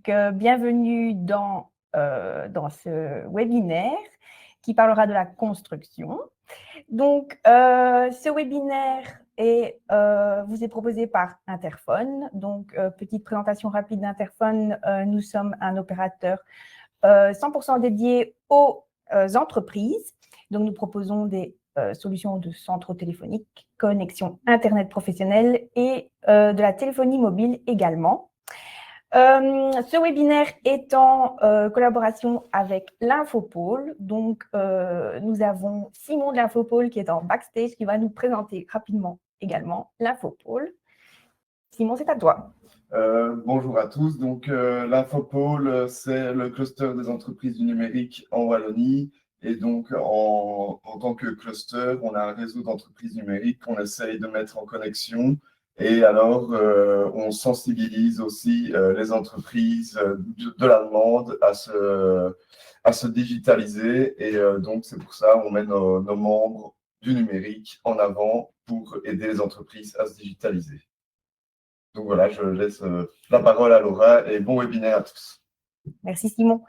Bienvenue dans ce webinaire qui parlera de la construction. Ce webinaire vous est proposé par Interphone. Petite présentation rapide d'Interphone. Nous sommes un opérateur 100% dédié aux entreprises. Donc, nous proposons des solutions de centres téléphoniques, connexion Internet professionnelle et de la téléphonie mobile également. Ce webinaire est en collaboration avec l'Infopôle. Nous avons Simon de l'Infopôle qui est en backstage, qui va nous présenter rapidement également l'Infopôle. Simon, c'est à toi. Bonjour à tous. L'Infopôle, c'est le cluster des entreprises du numérique en Wallonie. Et donc, en tant que cluster, on a un réseau d'entreprises numériques qu'on essaye de mettre en connexion. Et alors, on sensibilise aussi les entreprises de la demande à se digitaliser. Et donc, c'est pour ça qu'on met nos membres du numérique en avant pour aider les entreprises à se digitaliser. Donc voilà, je laisse la parole à Laura et bon webinaire à tous. Merci Simon.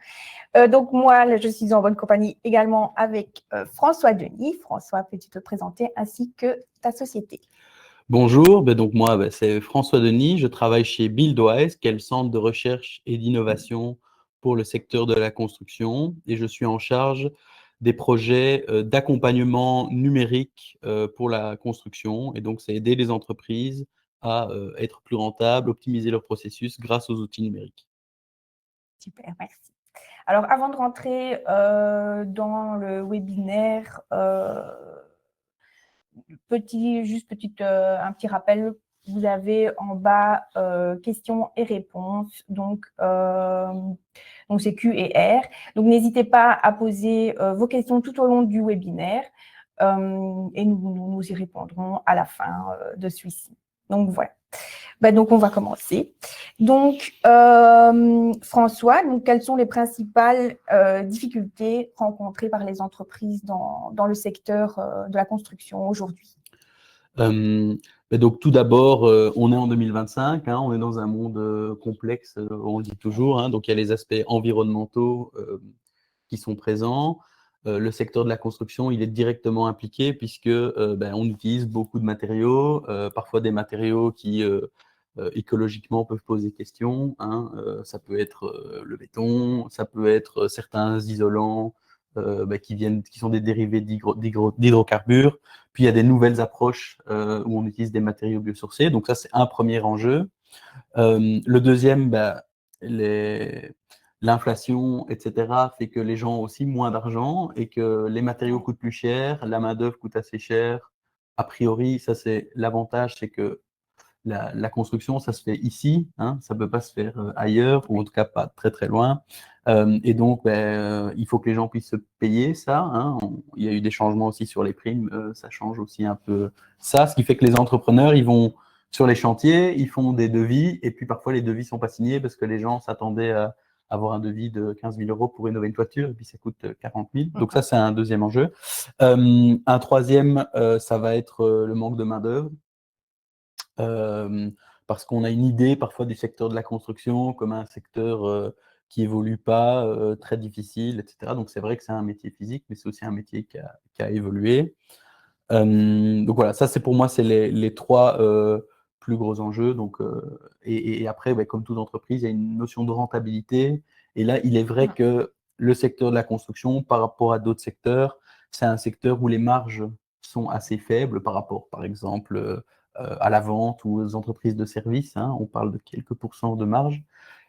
Moi, je suis en bonne compagnie également avec François Denis. François, peux-tu te présenter ainsi que ta société? Bonjour, moi, c'est François Denis. Je travaille chez Buildwise, qui est le centre de recherche et d'innovation pour le secteur de la construction. Et je suis en charge des projets d'accompagnement numérique pour la construction. Et donc, c'est aider les entreprises à être plus rentables, optimiser leur processus grâce aux outils numériques. Super, merci. Alors, avant de rentrer dans le webinaire, un petit rappel, vous avez en bas questions et réponses, donc c'est Q et R. Donc, n'hésitez pas à poser vos questions tout au long du webinaire et nous y répondrons à la fin de celui-ci. Donc, voilà. On va commencer. François, quelles sont les principales difficultés rencontrées par les entreprises dans le secteur de la construction aujourd'hui? Tout d'abord, on est en 2025, on est dans un monde complexe, on le dit toujours. Donc, il y a les aspects environnementaux qui sont présents. Le secteur de la construction, il est directement impliqué puisque on utilise beaucoup de matériaux, parfois des matériaux qui écologiquement peuvent poser question. Ça peut être le béton, ça peut être certains isolants qui sont des dérivés d'hydrocarbures. Puis il y a des nouvelles approches où on utilise des matériaux biosourcés. Donc ça, c'est un premier enjeu. Le deuxième, l'inflation, etc., fait que les gens ont aussi moins d'argent et que les matériaux coûtent plus cher, la main-d'œuvre coûte assez cher. A priori, ça c'est l'avantage, c'est que la construction, ça se fait ici, ça ne peut pas se faire ailleurs, ou en tout cas pas très très loin. Et donc, il faut que les gens puissent se payer ça. Il y a eu des changements aussi sur les primes, ça change aussi un peu ça, ce qui fait que les entrepreneurs, ils vont sur les chantiers, ils font des devis, et puis parfois les devis ne sont pas signés parce que les gens s'attendaient à avoir un devis de 15 000 € pour rénover une toiture, et puis ça coûte 40 000. Donc ça, c'est un deuxième enjeu. Un troisième, ça va être le manque de main-d'œuvre. Parce qu'on a une idée parfois du secteur de la construction comme un secteur qui évolue pas, très difficile, etc. Donc c'est vrai que c'est un métier physique, mais c'est aussi un métier qui a évolué. Donc voilà, ça c'est pour moi, c'est les trois plus gros enjeux. Et après, comme toute entreprise, il y a une notion de rentabilité. Et là, il est vrai que le secteur de la construction, par rapport à d'autres secteurs, c'est un secteur où les marges sont assez faibles par rapport, par exemple, à la vente ou aux entreprises de services. On parle de quelques pourcents de marge.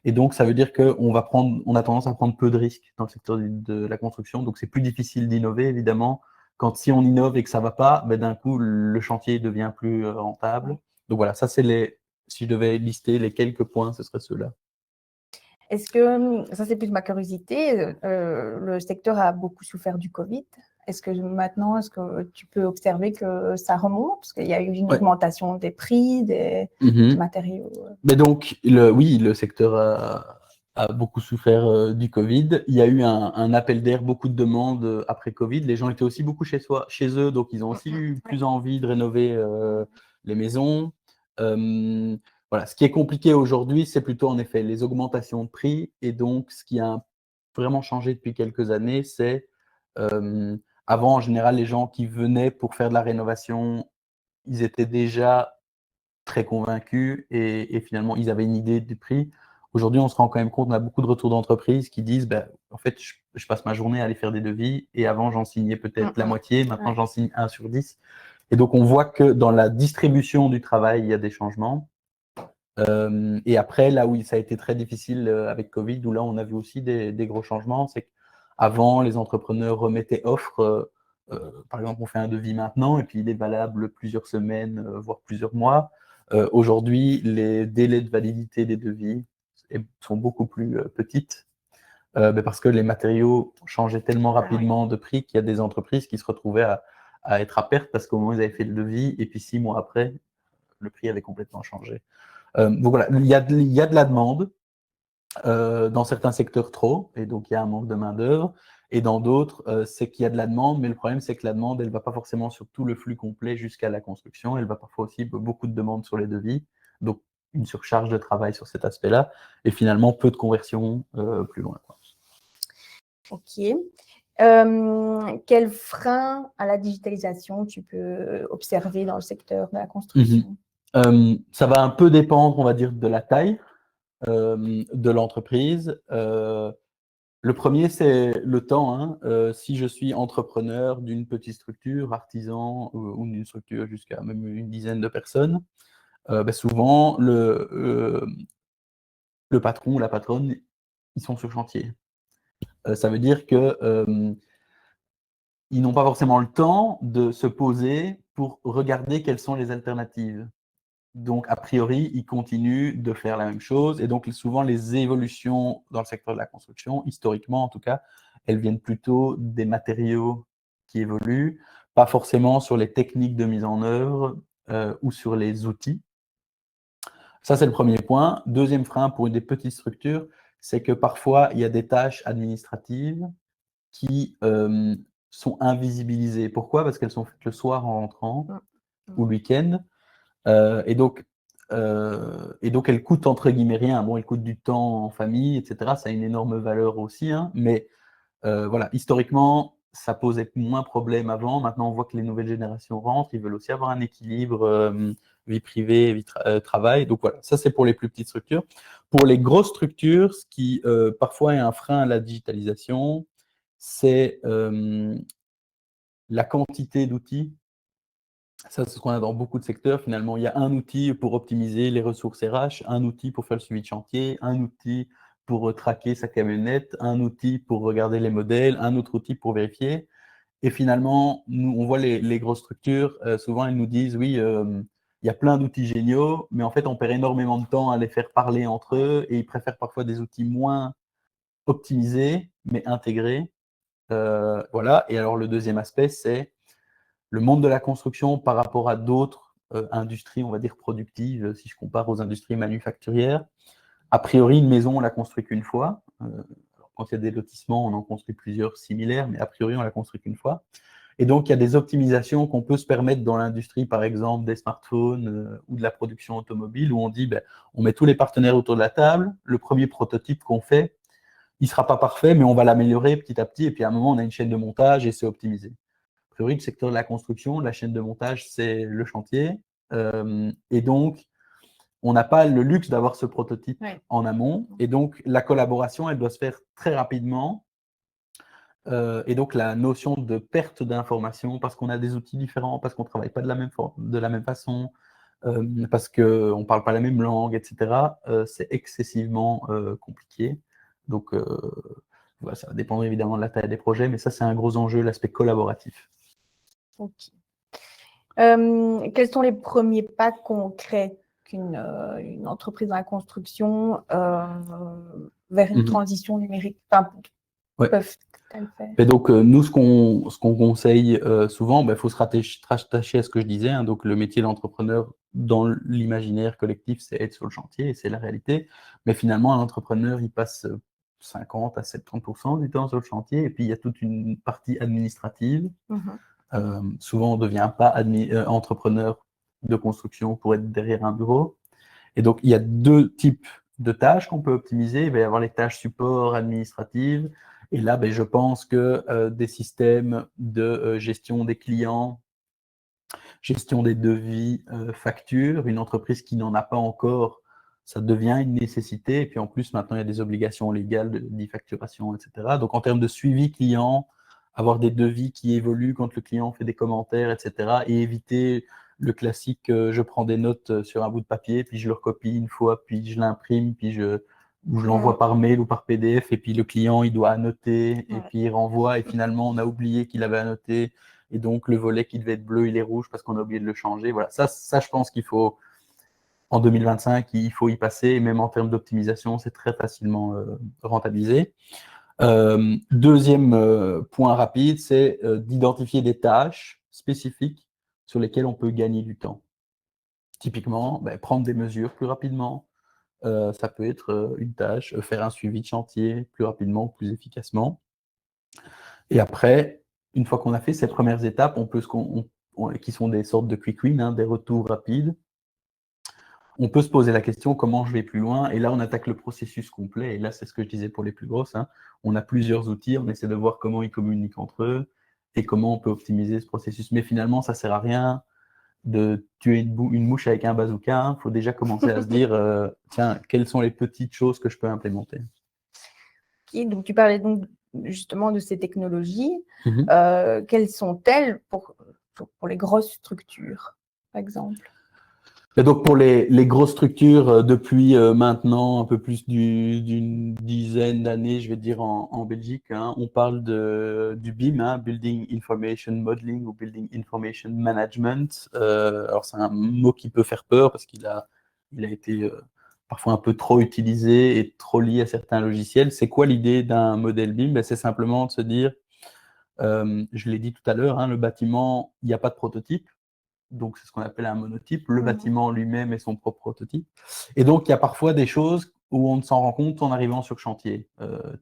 Et donc, ça veut dire qu'on a tendance à prendre peu de risques dans le secteur de la construction. Donc, c'est plus difficile d'innover, évidemment. Quand si on innove et que ça ne va pas, d'un coup, le chantier devient plus rentable. Donc voilà, ça, si je devais lister les quelques points, ce serait ceux-là. Est-ce que, ça c'est plus ma curiosité, le secteur a beaucoup souffert du Covid? Est-ce que tu peux observer que ça remonte? Parce qu'il y a eu une augmentation des prix, des matériaux. Mais donc, oui, le secteur a beaucoup souffert du Covid. Il y a eu un appel d'air, beaucoup de demandes après Covid. Les gens étaient aussi beaucoup chez eux, donc ils ont aussi eu plus envie de rénover les maisons. voilà, ce qui est compliqué aujourd'hui, c'est plutôt en effet les augmentations de prix. Et donc, ce qui a vraiment changé depuis quelques années, c'est avant, en général, les gens qui venaient pour faire de la rénovation, ils étaient déjà très convaincus et finalement, ils avaient une idée du prix. Aujourd'hui, on se rend quand même compte, on a beaucoup de retours d'entreprises qui disent, ben, en fait, je passe ma journée à aller faire des devis et avant, j'en signais peut-être la moitié, maintenant, j'en signe 1 sur 10. Et donc, on voit que dans la distribution du travail, il y a des changements. Et après, là où ça a été très difficile avec Covid, où là, on a vu aussi des gros changements, c'est qu'avant, les entrepreneurs remettaient offre. Par exemple, on fait un devis maintenant et puis il est valable plusieurs semaines, voire plusieurs mois. Aujourd'hui, les délais de validité des devis sont beaucoup plus petites parce que les matériaux changeaient tellement rapidement de prix qu'il y a des entreprises qui se retrouvaient à être à perte parce qu'au moment où ils avaient fait le devis et puis 6 mois après, le prix avait complètement changé. Donc voilà, il y a de la demande, dans certains secteurs trop, et donc il y a un manque de main-d'œuvre, et dans d'autres, c'est qu'il y a de la demande, mais le problème, c'est que la demande, elle ne va pas forcément sur tout le flux complet jusqu'à la construction, elle va parfois aussi beaucoup de demandes sur les devis, donc une surcharge de travail sur cet aspect-là, et finalement peu de conversion plus loin, quoi. Ok. Quels freins à la digitalisation tu peux observer dans le secteur de la construction? Ça va un peu dépendre, on va dire, de la taille de l'entreprise. Le premier, c'est le temps, hein. Si je suis entrepreneur d'une petite structure, artisan ou d'une structure jusqu'à même une dizaine de personnes, souvent le patron ou la patronne, ils sont sur chantier. Ça veut dire que ils n'ont pas forcément le temps de se poser pour regarder quelles sont les alternatives. Donc, a priori, ils continuent de faire la même chose. Et donc, souvent, les évolutions dans le secteur de la construction, historiquement en tout cas, elles viennent plutôt des matériaux qui évoluent, pas forcément sur les techniques de mise en œuvre ou sur les outils. Ça, c'est le premier point. Deuxième frein pour des petites structures, c'est que parfois, il y a des tâches administratives qui sont invisibilisées. Pourquoi? Parce qu'elles sont faites le soir en rentrant ou le week-end. Et donc, elles coûtent entre guillemets rien. Bon, elles coûtent du temps en famille, etc. Ça a une énorme valeur aussi, hein, mais voilà, historiquement, ça posait moins problème avant. Maintenant, on voit que les nouvelles générations rentrent, ils veulent aussi avoir un équilibre vie privée, travail. Donc voilà, ça c'est pour les plus petites structures. Pour les grosses structures, ce qui parfois est un frein à la digitalisation, c'est la quantité d'outils. Ça, c'est ce qu'on a dans beaucoup de secteurs. Finalement, il y a un outil pour optimiser les ressources RH, un outil pour faire le suivi de chantier, un outil pour traquer sa camionnette, un outil pour regarder les modèles, un autre outil pour vérifier. Et finalement, nous, on voit les grosses structures, souvent elles nous disent, oui, il y a plein d'outils géniaux, mais en fait, on perd énormément de temps à les faire parler entre eux et ils préfèrent parfois des outils moins optimisés, mais intégrés. Voilà. Et alors, le deuxième aspect, c'est le monde de la construction par rapport à d'autres industries, on va dire productives, si je compare aux industries manufacturières. A priori, une maison, on la construit qu'une fois. Quand il y a des lotissements, on en construit plusieurs similaires, mais a priori, on la construit qu'une fois. Et donc, il y a des optimisations qu'on peut se permettre dans l'industrie, par exemple, des smartphones ou de la production automobile, où on dit, on met tous les partenaires autour de la table, le premier prototype qu'on fait, il ne sera pas parfait, mais on va l'améliorer petit à petit, et puis à un moment, on a une chaîne de montage et c'est optimisé. A priori, le secteur de la construction, la chaîne de montage, c'est le chantier. Et donc, on n'a pas le luxe d'avoir ce prototype en amont. Et donc, la collaboration, elle doit se faire très rapidement. Et donc, la notion de perte d'information, parce qu'on a des outils différents, parce qu'on ne travaille pas de la même façon, parce qu'on ne parle pas la même langue, etc., c'est excessivement compliqué. Donc, voilà, ça va dépendre évidemment de la taille des projets, mais ça, c'est un gros enjeu, l'aspect collaboratif. Ok. Quels sont les premiers pas concrets qu'une entreprise dans la construction vers une transition numérique peuvent-elles faire? Et donc, nous, ce qu'on conseille souvent, il faut se rattacher à ce que je disais. Hein, donc, le métier d'entrepreneur dans l'imaginaire collectif, c'est être sur le chantier et c'est la réalité. Mais finalement, un entrepreneur, il passe 50 à 70% du temps sur le chantier et puis il y a toute une partie administrative. Souvent, on ne devient pas entrepreneur de construction pour être derrière un bureau. Et donc, il y a deux types de tâches qu'on peut optimiser. Il va y avoir les tâches support administratives. Et là, je pense que des systèmes de gestion des clients, gestion des devis, factures, une entreprise qui n'en a pas encore, ça devient une nécessité. Et puis en plus, maintenant, il y a des obligations légales d'e-facturation, etc. Donc, en termes de suivi client, avoir des devis qui évoluent quand le client fait des commentaires, etc. Et éviter le classique, je prends des notes sur un bout de papier, puis je le recopie une fois, puis je l'imprime, puis ou je l'envoie par mail ou par PDF, et puis le client, il doit annoter, et puis il renvoie, et finalement, on a oublié qu'il avait annoté, et donc le volet qui devait être bleu, il est rouge parce qu'on a oublié de le changer. Voilà, ça je pense qu'il faut, en 2025, il faut y passer, et même en termes d'optimisation, c'est très facilement rentabilisé. Deuxième point rapide, c'est d'identifier des tâches spécifiques sur lesquelles on peut gagner du temps. Typiquement, prendre des mesures plus rapidement, ça peut être une tâche, faire un suivi de chantier plus rapidement, plus efficacement. Et après, une fois qu'on a fait ces premières étapes, on peut qui sont des sortes de quick wins, des retours rapides, on peut se poser la question comment je vais plus loin. Et là, on attaque le processus complet. Et là, c'est ce que je disais pour les plus grosses. On a plusieurs outils, on essaie de voir comment ils communiquent entre eux et comment on peut optimiser ce processus. Mais finalement, ça ne sert à rien de tuer une mouche avec un bazooka. Il faut déjà commencer à se dire, tiens, quelles sont les petites choses que je peux implémenter. Okay, donc, tu parlais donc justement de ces technologies. Quelles sont-elles pour les grosses structures, par exemple? Et donc pour les grosses structures, depuis maintenant un peu plus d'une dizaine d'années, je vais dire en Belgique, on parle du BIM, Building Information Modeling ou Building Information Management. Alors c'est un mot qui peut faire peur parce qu'il a été parfois un peu trop utilisé et trop lié à certains logiciels. C'est quoi l'idée d'un modèle BIM? C'est simplement de se dire, je l'ai dit tout à l'heure, le bâtiment, il n'y a pas de prototype. Donc, c'est ce qu'on appelle un monotype. Le bâtiment lui-même est son propre prototype. Et donc, il y a parfois des choses où on ne s'en rend compte en arrivant sur chantier.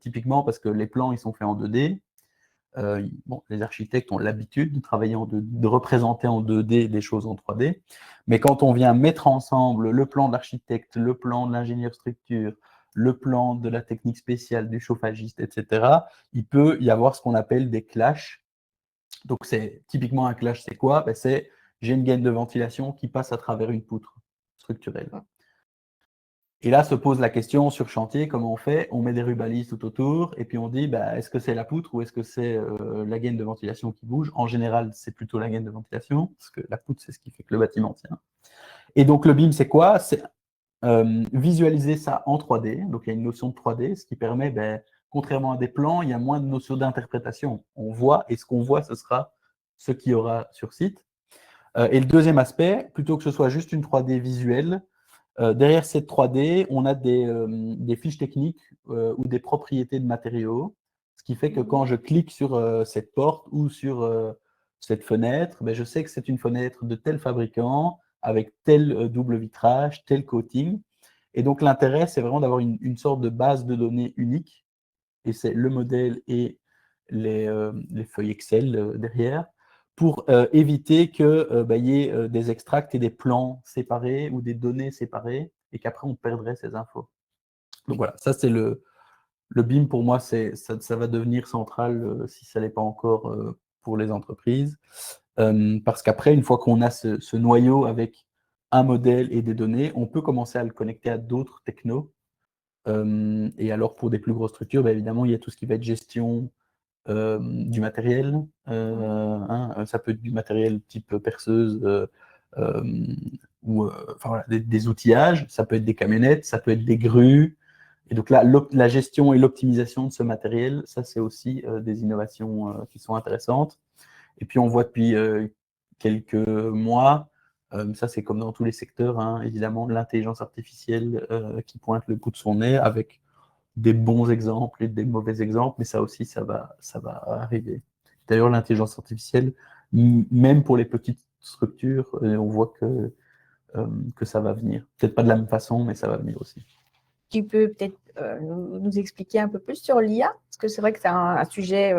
Typiquement parce que les plans, ils sont faits en 2D. Les architectes ont l'habitude de travailler de représenter en 2D des choses en 3D. Mais quand on vient mettre ensemble le plan de l'architecte, le plan de l'ingénieur structure, le plan de la technique spéciale, du chauffagiste, etc., il peut y avoir ce qu'on appelle des clashs. Donc, typiquement un clash, c'est quoi? C'est j'ai une gaine de ventilation qui passe à travers une poutre structurelle. Et là se pose la question sur chantier, comment on fait? On met des rubalises tout autour et puis on dit, est-ce que c'est la poutre ou est-ce que c'est la gaine de ventilation qui bouge? En général, c'est plutôt la gaine de ventilation parce que la poutre, c'est ce qui fait que le bâtiment tient. Et donc, le BIM, c'est quoi? C'est visualiser ça en 3D. Donc, il y a une notion de 3D, ce qui permet, contrairement à des plans, il y a moins de notion d'interprétation. On voit et ce qu'on voit, ce sera ce qu'il y aura sur site. Et le deuxième aspect, plutôt que ce soit juste une 3D visuelle, derrière cette 3D, on a des fiches techniques ou des propriétés de matériaux, ce qui fait que quand je clique sur cette porte ou sur cette fenêtre, je sais que c'est une fenêtre de tel fabricant, avec tel double vitrage, tel coating. Et donc l'intérêt, c'est vraiment d'avoir une sorte de base de données unique, et c'est le modèle et les feuilles Excel derrière, pour éviter qu'il y ait des extracts et des plans séparés ou des données séparées et qu'après on perdrait ces infos. Donc voilà, ça c'est le BIM pour moi, ça va devenir central si ça n'est pas encore pour les entreprises. Parce qu'après, une fois qu'on a ce noyau avec un modèle et des données, on peut commencer à le connecter à d'autres technos. Et alors pour des plus grosses structures, évidemment, il y a tout ce qui va être gestion du matériel. Ça peut être du matériel type perceuse ou voilà, des outillages. Ça peut être des camionnettes, ça peut être des grues. Et donc là, la gestion et l'optimisation de ce matériel, ça c'est aussi des innovations qui sont intéressantes. Et puis on voit depuis quelques mois, ça c'est comme dans tous les secteurs, évidemment, l'intelligence artificielle qui pointe le bout de son nez avec des bons exemples et des mauvais exemples, mais ça aussi, ça va arriver. D'ailleurs, l'intelligence artificielle, même pour les petites structures, on voit que ça va venir. Peut-être pas de la même façon, mais ça va venir aussi. Tu peux peut-être nous expliquer un peu plus sur l'IA? Parce que c'est vrai que c'est un sujet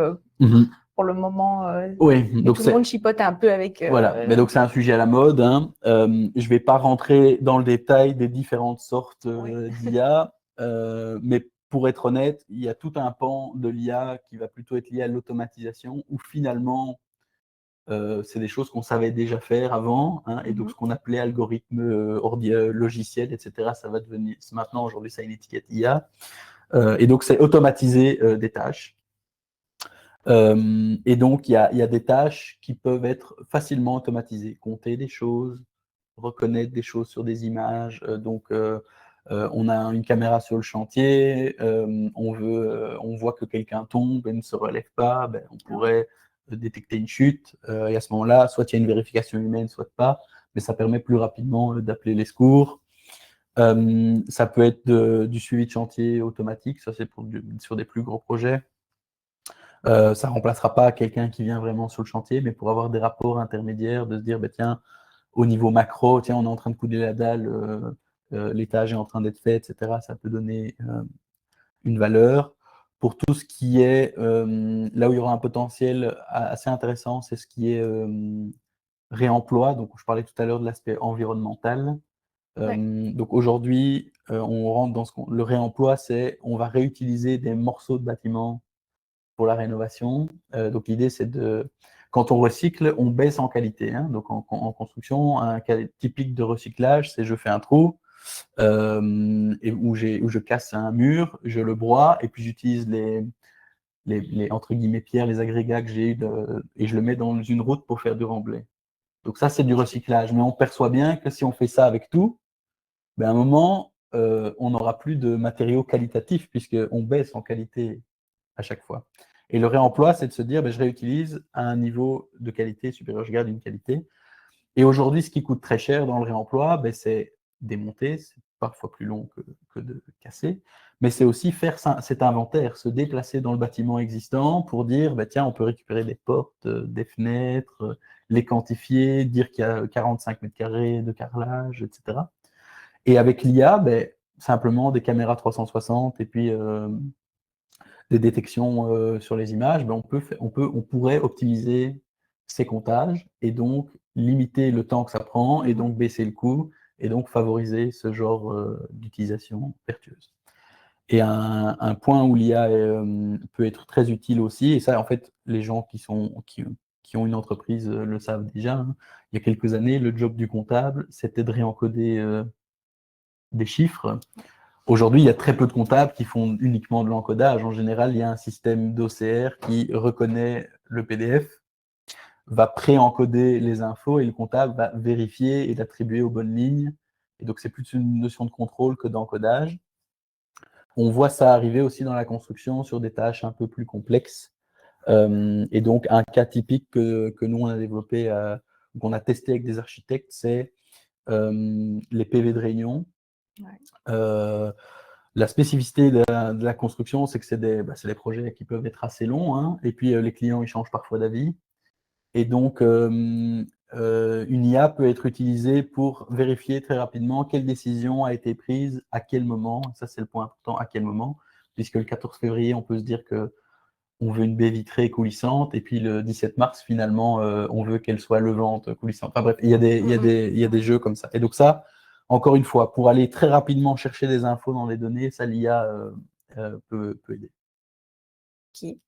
pour le moment. Oui, Mais donc tout le monde chipote un peu avec. voilà, mais donc c'est un sujet à la mode, hein. Je ne vais pas rentrer dans le détail des différentes sortes d'IA, mais pour être honnête, il y a tout un pan de l'IA qui va plutôt être lié à l'automatisation, où finalement, c'est des choses qu'on savait déjà faire avant, hein, et donc ce qu'on appelait algorithme logiciel, etc., ça va devenir, maintenant, aujourd'hui, ça a une étiquette IA, et donc c'est automatiser des tâches. Et donc, il y a des tâches qui peuvent être facilement automatisées. Compter des choses, reconnaître des choses sur des images. On a une caméra sur le chantier, on voit que quelqu'un tombe et ne se relève pas, ben, on pourrait détecter une chute. Et à ce moment-là, soit il y a une vérification humaine, soit pas, mais ça permet plus rapidement d'appeler les secours. Ça peut être du suivi de chantier automatique, ça c'est sur des plus gros projets. Ça ne remplacera pas quelqu'un qui vient vraiment sur le chantier, mais pour avoir des rapports intermédiaires, de se dire, bah, tiens, au niveau macro, tiens, on est en train de couler la dalle, l'étage est en train d'être fait, etc. Ça peut donner une valeur. Pour tout ce qui est, là où il y aura un potentiel assez intéressant, c'est ce qui est réemploi. Donc, je parlais tout à l'heure de l'aspect environnemental. Donc aujourd'hui, on rentre dans le réemploi, c'est on va réutiliser des morceaux de bâtiments pour la rénovation. Donc l'idée, c'est quand on recycle, on baisse en qualité, hein. Donc en construction, un cas typique de recyclage, c'est je fais un trou où je casse un mur, je le broie et puis j'utilise les entre guillemets pierres, les agrégats que j'ai eu et je le mets dans une route pour faire du remblai. Donc ça, c'est du recyclage. Mais on perçoit bien que si on fait ça avec tout, ben à un moment, on n'aura plus de matériaux qualitatifs puisqu'on baisse en qualité à chaque fois. Et le réemploi, c'est de se dire, ben, je réutilise à un niveau de qualité supérieur, je garde une qualité. Et aujourd'hui, ce qui coûte très cher dans le réemploi, ben, c'est démonter, c'est parfois plus long que de casser, mais c'est aussi faire cet inventaire, se déplacer dans le bâtiment existant pour dire, ben, tiens, on peut récupérer des portes, des fenêtres, les quantifier, dire qu'il y a 45 mètres carrés de carrelage, etc. Et avec l'IA, ben, simplement des caméras 360 et puis des détections sur les images, ben on pourrait optimiser ces comptages et donc limiter le temps que ça prend et donc baisser le coût et donc favoriser ce genre d'utilisation vertueuse. Et un point où l'IA peut être très utile aussi, et ça en fait les gens qui ont une entreprise le savent déjà, hein. Il y a quelques années, le job du comptable, c'était de réencoder des chiffres. Aujourd'hui, il y a très peu de comptables qui font uniquement de l'encodage. En général, il y a un système d'OCR qui reconnaît le PDF, va pré-encoder les infos et le comptable va vérifier et l'attribuer aux bonnes lignes. Et donc, c'est plus une notion de contrôle que d'encodage. On voit ça arriver aussi dans la construction sur des tâches un peu plus complexes. Et donc, un cas typique que nous, on a développé, qu'on a testé avec des architectes, c'est les PV de réunion. Ouais. La spécificité de la construction, c'est que c'est des projets qui peuvent être assez longs, hein, et puis les clients, ils changent parfois d'avis. Et donc, une IA peut être utilisée pour vérifier très rapidement quelle décision a été prise, à quel moment. Ça, c'est le point important, à quel moment. Puisque le 14 février, on peut se dire qu'on veut une baie vitrée coulissante, et puis le 17 mars, finalement, on veut qu'elle soit levante, coulissante. Enfin bref, il y a des jeux comme ça. Et donc ça, encore une fois, pour aller très rapidement chercher des infos dans les données, ça, l'IA peut aider. Okay.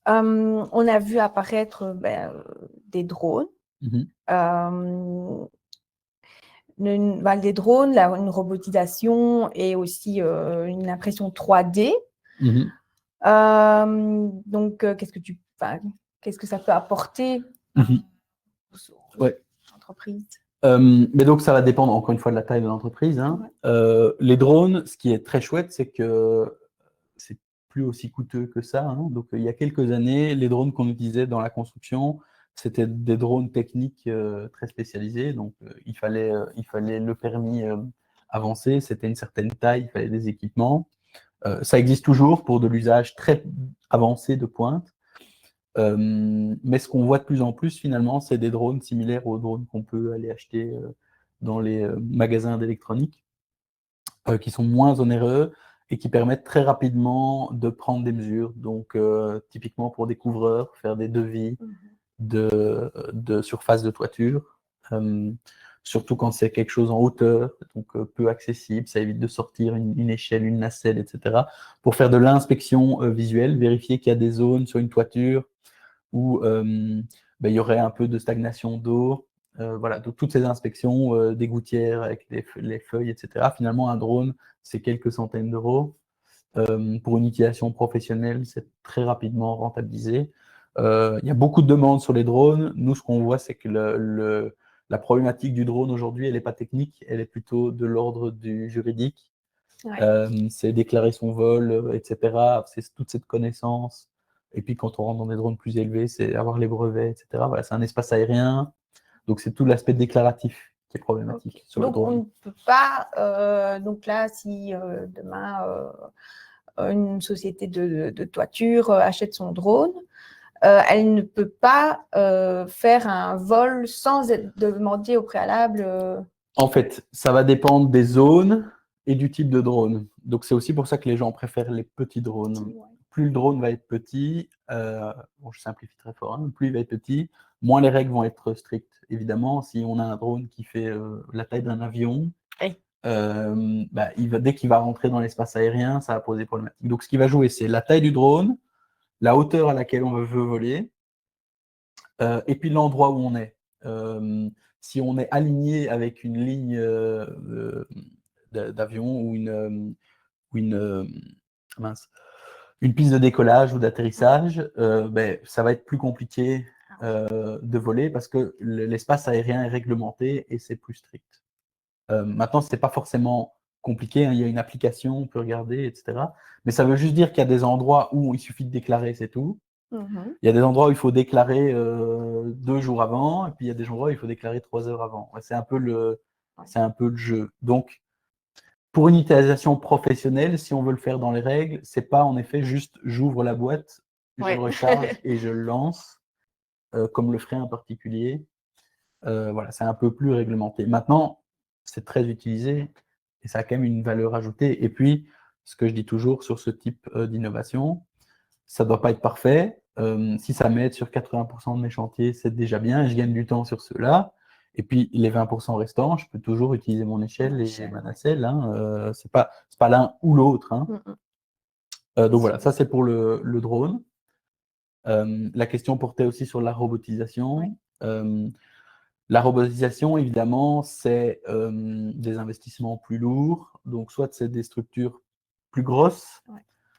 On a vu apparaître des drones. Des drones, une robotisation et aussi une impression 3D. Donc, qu'est-ce que ça peut apporter aux entreprises? Mais donc, ça va dépendre encore une fois de la taille de l'entreprise, hein. Ouais. Les drones, ce qui est très chouette, c'est que c'est plus aussi coûteux que ça, hein. Donc, il y a quelques années, les drones qu'on utilisait dans la construction, c'était des drones techniques très spécialisés. Donc, il fallait le permis avancé, c'était une certaine taille, il fallait des équipements. Ça existe toujours pour de l'usage très avancé de pointe. Mais ce qu'on voit de plus en plus, finalement, c'est des drones similaires aux drones qu'on peut aller acheter dans les magasins d'électronique, qui sont moins onéreux et qui permettent très rapidement de prendre des mesures. Donc, typiquement pour des couvreurs, faire des devis de surface de toiture, surtout quand c'est quelque chose en hauteur, donc peu accessible, ça évite de sortir une échelle, une nacelle, etc. Pour faire de l'inspection visuelle, vérifier qu'il y a des zones sur une toiture où il y aurait un peu de stagnation d'eau. Voilà, donc toutes ces inspections, des gouttières avec les feuilles, etc. Finalement, un drone, c'est quelques centaines d'euros. Pour une utilisation professionnelle, c'est très rapidement rentabilisé. Il y a beaucoup de demandes sur les drones. Nous, ce qu'on voit, c'est que la problématique du drone aujourd'hui, elle n'est pas technique, elle est plutôt de l'ordre du juridique. Ouais. C'est déclarer son vol, etc. C'est toute cette connaissance. Et puis, quand on rentre dans des drones plus élevés, c'est avoir les brevets, etc. Voilà, c'est un espace aérien. Donc, c'est tout l'aspect déclaratif qui est problématique Okay. sur le Donc, on drone. ne peut pas, donc là, si demain, une société de toiture achète son drone, elle ne peut pas faire un vol sans demander au préalable. En fait, ça va dépendre des zones et du type de drone. Donc, c'est aussi pour ça que les gens préfèrent les petits drones. Ouais. Plus le drone va être petit, bon, je simplifie très fort, hein, plus il va être petit, moins les règles vont être strictes. Évidemment, si on a un drone qui fait la taille d'un avion, Oui. Dès qu'il va rentrer dans l'espace aérien, ça va poser problématique. Donc, ce qui va jouer, c'est la taille du drone, la hauteur à laquelle on veut voler, et puis l'endroit où on est. Si on est aligné avec une ligne d'avion ou mince, une piste de décollage ou d'atterrissage, ça va être plus compliqué de voler parce que l'espace aérien est réglementé et c'est plus strict. Maintenant, ce n'est pas forcément compliqué, hein, il y a une application, on peut regarder, etc. Mais ça veut juste dire qu'il y a des endroits où il suffit de déclarer, c'est tout. Mhm. Il y a des endroits où il faut déclarer 2 jours avant, et puis il y a des endroits où il faut déclarer 3 heures avant. Ouais, c'est un peu le jeu. Donc, pour une utilisation professionnelle, si on veut le faire dans les règles, c'est pas en effet juste j'ouvre la boîte, je Ouais. le recharge et je le lance, comme le ferait un particulier. Voilà, c'est un peu plus réglementé. Maintenant, c'est très utilisé et ça a quand même une valeur ajoutée. Et puis, ce que je dis toujours sur ce type d'innovation, ça ne doit pas être parfait. Si ça m'aide sur 80% de mes chantiers, c'est déjà bien. Je gagne du temps sur ceux-là. Et puis, les 20% restants, je peux toujours utiliser mon échelle et ma nacelle. Hein. Ce n'est pas l'un ou l'autre. Hein. Donc voilà, ça c'est pour le drone. La question portait aussi sur la robotisation. La robotisation, évidemment, c'est des investissements plus lourds. Donc, soit c'est des structures plus grosses,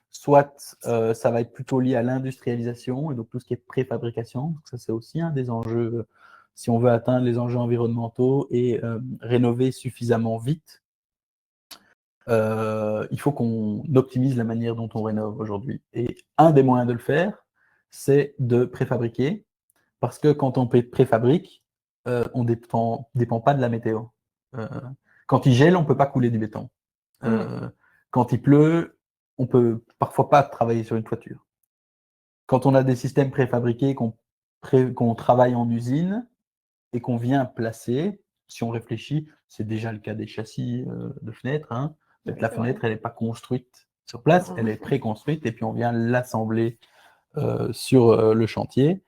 soit ça va être plutôt lié à l'industrialisation et donc tout ce qui est préfabrication. Donc ça, c'est aussi un des enjeux, si on veut atteindre les enjeux environnementaux et rénover suffisamment vite. Il faut qu'on optimise la manière dont on rénove aujourd'hui. Et un des moyens de le faire, c'est de préfabriquer, parce que quand on préfabrique, on ne dépend pas de la météo. Quand il gèle, on ne peut pas couler du béton. Quand il pleut, on ne peut parfois pas travailler sur une toiture. Quand on a des systèmes préfabriqués qu'on travaille en usine et qu'on vient placer, si on réfléchit, c'est déjà le cas des châssis de fenêtres. Hein. La fenêtre, elle n'est pas construite sur place, elle est préconstruite et puis on vient l'assembler sur le chantier.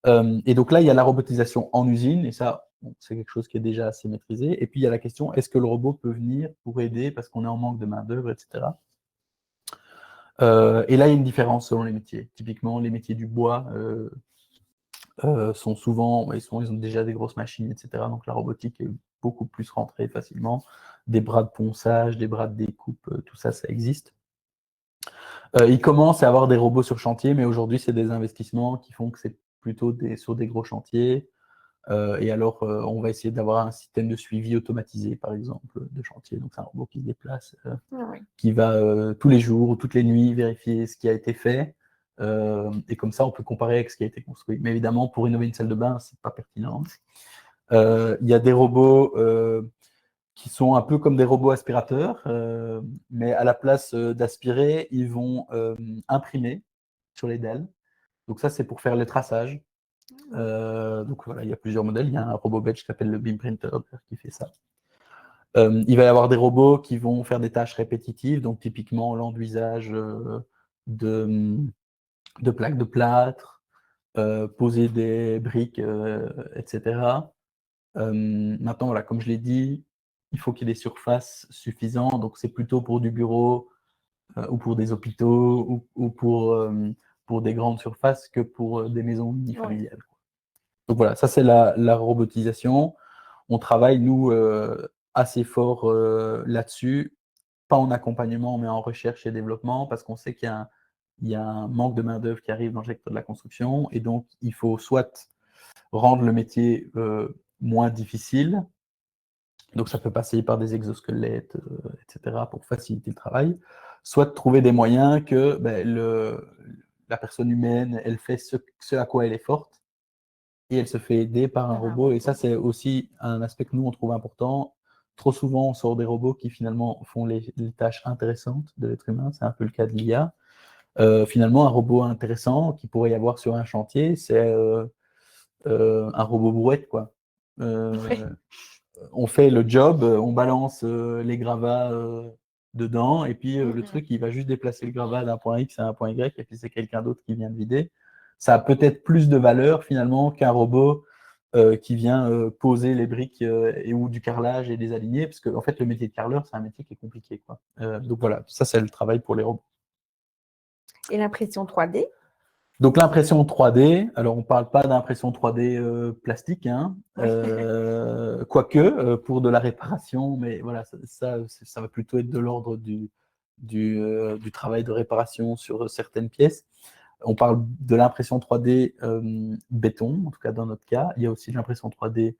Et donc là, il y a la robotisation en usine, et ça, c'est quelque chose qui est déjà assez maîtrisé. Et puis, il y a la question, est-ce que le robot peut venir pour aider parce qu'on est en manque de main-d'œuvre, etc. Et là, il y a une différence selon les métiers. Typiquement, les métiers du bois sont souvent, ils ont déjà des grosses machines, etc. Donc, la robotique est beaucoup plus rentrée facilement. Des bras de ponçage, des bras de découpe, tout ça, ça existe. Il commence à avoir des robots sur chantier, mais aujourd'hui, c'est des investissements qui font que c'est plutôt sur des gros chantiers. Et alors, on va essayer d'avoir un système de suivi automatisé, par exemple, de chantier. Donc, c'est un robot qui se déplace, qui va tous les jours ou toutes les nuits vérifier ce qui a été fait. Et comme ça, on peut comparer avec ce qui a été construit. Mais évidemment, pour rénover une salle de bain, c'est pas pertinent. Il y a des robots qui sont un peu comme des robots aspirateurs, mais à la place d'aspirer, ils vont imprimer sur les dalles. Donc ça, c'est pour faire le traçage. Donc voilà, il y a plusieurs modèles. Il y a un robot belge qui s'appelle le Beam Printer qui fait ça. Il va y avoir des robots qui vont faire des tâches répétitives, donc typiquement l'enduisage de plaques de plâtre, poser des briques, etc. Maintenant, voilà, comme je l'ai dit, il faut qu'il y ait des surfaces suffisantes, donc c'est plutôt pour du bureau ou pour des hôpitaux ou pour des grandes surfaces que pour des maisons unifamiliales. Ouais. Donc voilà, ça c'est la robotisation. On travaille, nous, assez fort là-dessus, pas en accompagnement, mais en recherche et développement, parce qu'on sait qu'il y a un manque de main-d'œuvre qui arrive dans le secteur de la construction, et donc il faut soit rendre le métier moins difficile, donc ça peut passer par des exosquelettes, etc., pour faciliter le travail, soit trouver des moyens que la personne humaine, elle fait ce à quoi elle est forte, et elle se fait aider par un robot. Et ça, c'est aussi un aspect que nous, on trouve important. Trop souvent, on sort des robots qui finalement font les tâches intéressantes de l'être humain. C'est un peu le cas de l'IA. Finalement, un robot intéressant qui pourrait y avoir sur un chantier, c'est un robot brouette, quoi. Ouais. On fait le job, on balance les gravats dedans, et puis le truc, il va juste déplacer le gravat d'un point X à un point Y, et puis c'est quelqu'un d'autre qui vient de vider. Ça a peut-être plus de valeur finalement qu'un robot qui vient poser les briques ou du carrelage et les aligner, parce que en fait, le métier de carreleur, c'est un métier qui est compliqué, quoi. Donc voilà, ça c'est le travail pour les robots. Et l'impression 3D? Donc l'impression 3D, alors on ne parle pas d'impression 3D plastique, hein, quoique pour de la réparation, mais voilà, ça va plutôt être de l'ordre du travail de réparation sur certaines pièces. On parle de l'impression 3D béton, en tout cas dans notre cas. Il y a aussi l'impression 3D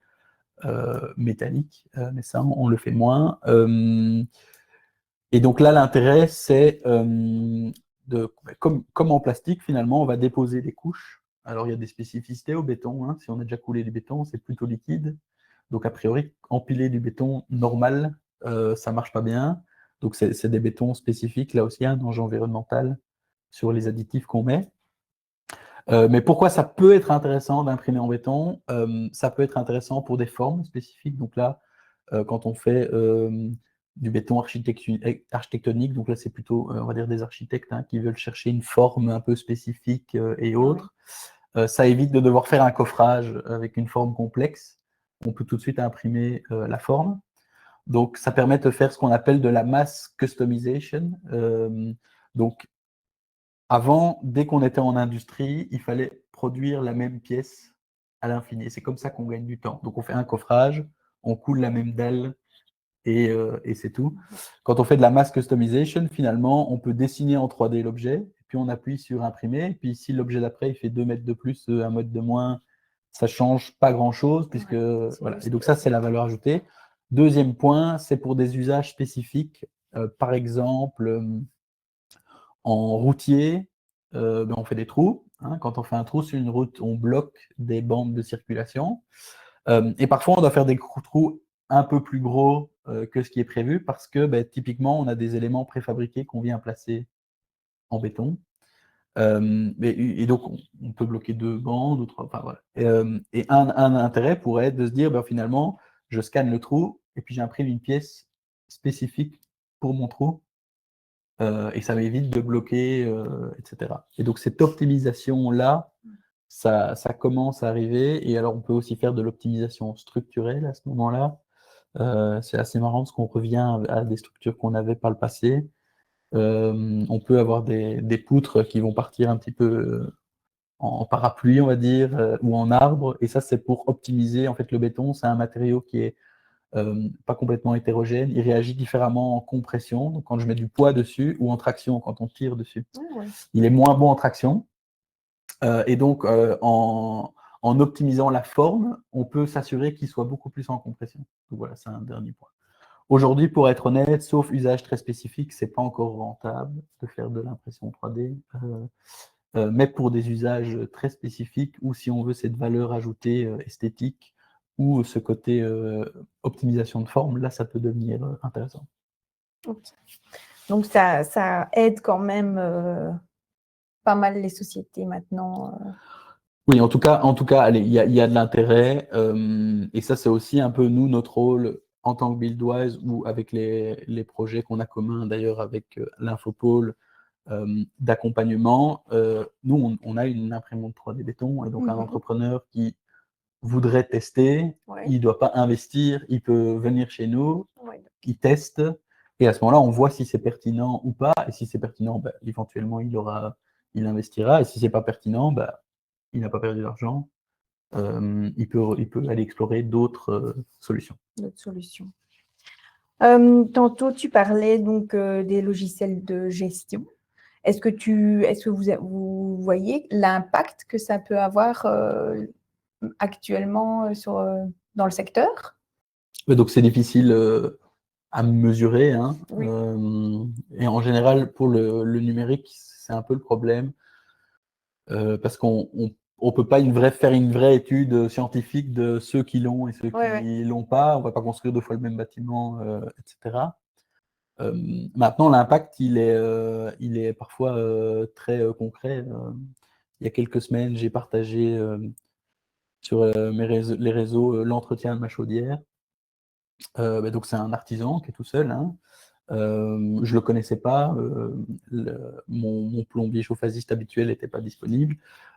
métallique, mais ça, on le fait moins. Et donc là, l'intérêt, c'est comme en plastique, finalement, on va déposer des couches. Alors, il y a des spécificités au béton, hein. Si on a déjà coulé du béton, c'est plutôt liquide. Donc, a priori, empiler du béton normal, ça ne marche pas bien. Donc, c'est des bétons spécifiques. Là aussi, il y a un danger environnemental sur les additifs qu'on met. Mais pourquoi ça peut être intéressant d'imprimer en béton? Ça peut être intéressant pour des formes spécifiques. Donc là, quand on fait du béton architectonique, donc là c'est plutôt, on va dire, des architectes qui veulent chercher une forme un peu spécifique et autres. Ça évite de devoir faire un coffrage avec une forme complexe. On peut tout de suite imprimer la forme. Donc ça permet de faire ce qu'on appelle de la mass customization. Donc avant, dès qu'on était en industrie, il fallait produire la même pièce à l'infini. C'est comme ça qu'on gagne du temps. Donc on fait un coffrage, on coule la même dalle et c'est tout. Quand on fait de la mass customization, finalement, on peut dessiner en 3D l'objet, puis on appuie sur imprimer, et puis si l'objet d'après il fait 2 mètres de plus, 1 mètre de moins, ça ne change pas grand-chose, puisque voilà. Et donc ça, c'est la valeur ajoutée. Deuxième point, c'est pour des usages spécifiques. Par exemple, en routier, on fait des trous. Hein. Quand on fait un trou sur une route, on bloque des bandes de circulation. Et parfois, on doit faire des trous un peu plus gros que ce qui est prévu parce que typiquement, on a des éléments préfabriqués qu'on vient placer en béton. Et donc, on peut bloquer 2 bandes ou 3. Enfin, voilà. Et un intérêt pourrait être de se dire, finalement, je scanne le trou et puis j'imprime une pièce spécifique pour mon trou. Et ça m'évite de bloquer, etc. Et donc, cette optimisation-là, ça commence à arriver. Et alors, on peut aussi faire de l'optimisation structurelle à ce moment-là. C'est assez marrant parce qu'on revient à des structures qu'on avait par le passé. On peut avoir des poutres qui vont partir un petit peu en parapluie, on va dire, ou en arbre. Et ça, c'est pour optimiser. En fait, le béton, c'est un matériau qui est pas complètement hétérogène. Il réagit différemment en compression, donc quand je mets du poids dessus, ou en traction, quand on tire dessus. Il est moins bon en traction. Et donc, en optimisant la forme, on peut s'assurer qu'il soit beaucoup plus en compression. Donc voilà, c'est un dernier point. Aujourd'hui, pour être honnête, sauf usage très spécifique, c'est pas encore rentable de faire de l'impression 3D. Mais pour des usages très spécifiques, ou si on veut cette valeur ajoutée esthétique, ou ce côté optimisation de forme, là, ça peut devenir intéressant. Okay. Donc, ça aide quand même pas mal les sociétés maintenant. Oui, en tout cas, allez, il y a de l'intérêt. Et ça, c'est aussi un peu, nous, notre rôle en tant que Buildwise ou avec les projets qu'on a communs d'ailleurs avec l'Infopôle d'accompagnement, nous, on a une imprimante 3D béton, et donc un entrepreneur qui voudrait tester, il ne doit pas investir, il peut venir chez nous, il teste, et à ce moment-là, on voit si c'est pertinent ou pas, et si c'est pertinent, ben, éventuellement, il investira, et si c'est pas pertinent, ben, il n'a pas perdu d'argent, il peut aller explorer d'autres solutions. D'autres solutions. Tantôt, tu parlais donc des logiciels de gestion. Est-ce que vous voyez l'impact que ça peut avoir actuellement dans le secteur? Donc, c'est difficile à mesurer, hein. Oui. Et en général, pour le numérique, c'est un peu le problème, parce qu'on ne peut pas faire une vraie étude scientifique de ceux qui l'ont et ceux qui ne l'ont pas. On ne va pas construire 2 fois le même bâtiment, etc. Maintenant, l'impact, il est parfois très concret. Il y a quelques semaines, j'ai partagé sur les réseaux l'entretien de ma chaudière. Donc, c'est un artisan qui est tout seul, hein. Je ne le connaissais pas. Mon plombier chauffagiste habituel n'était pas disponible.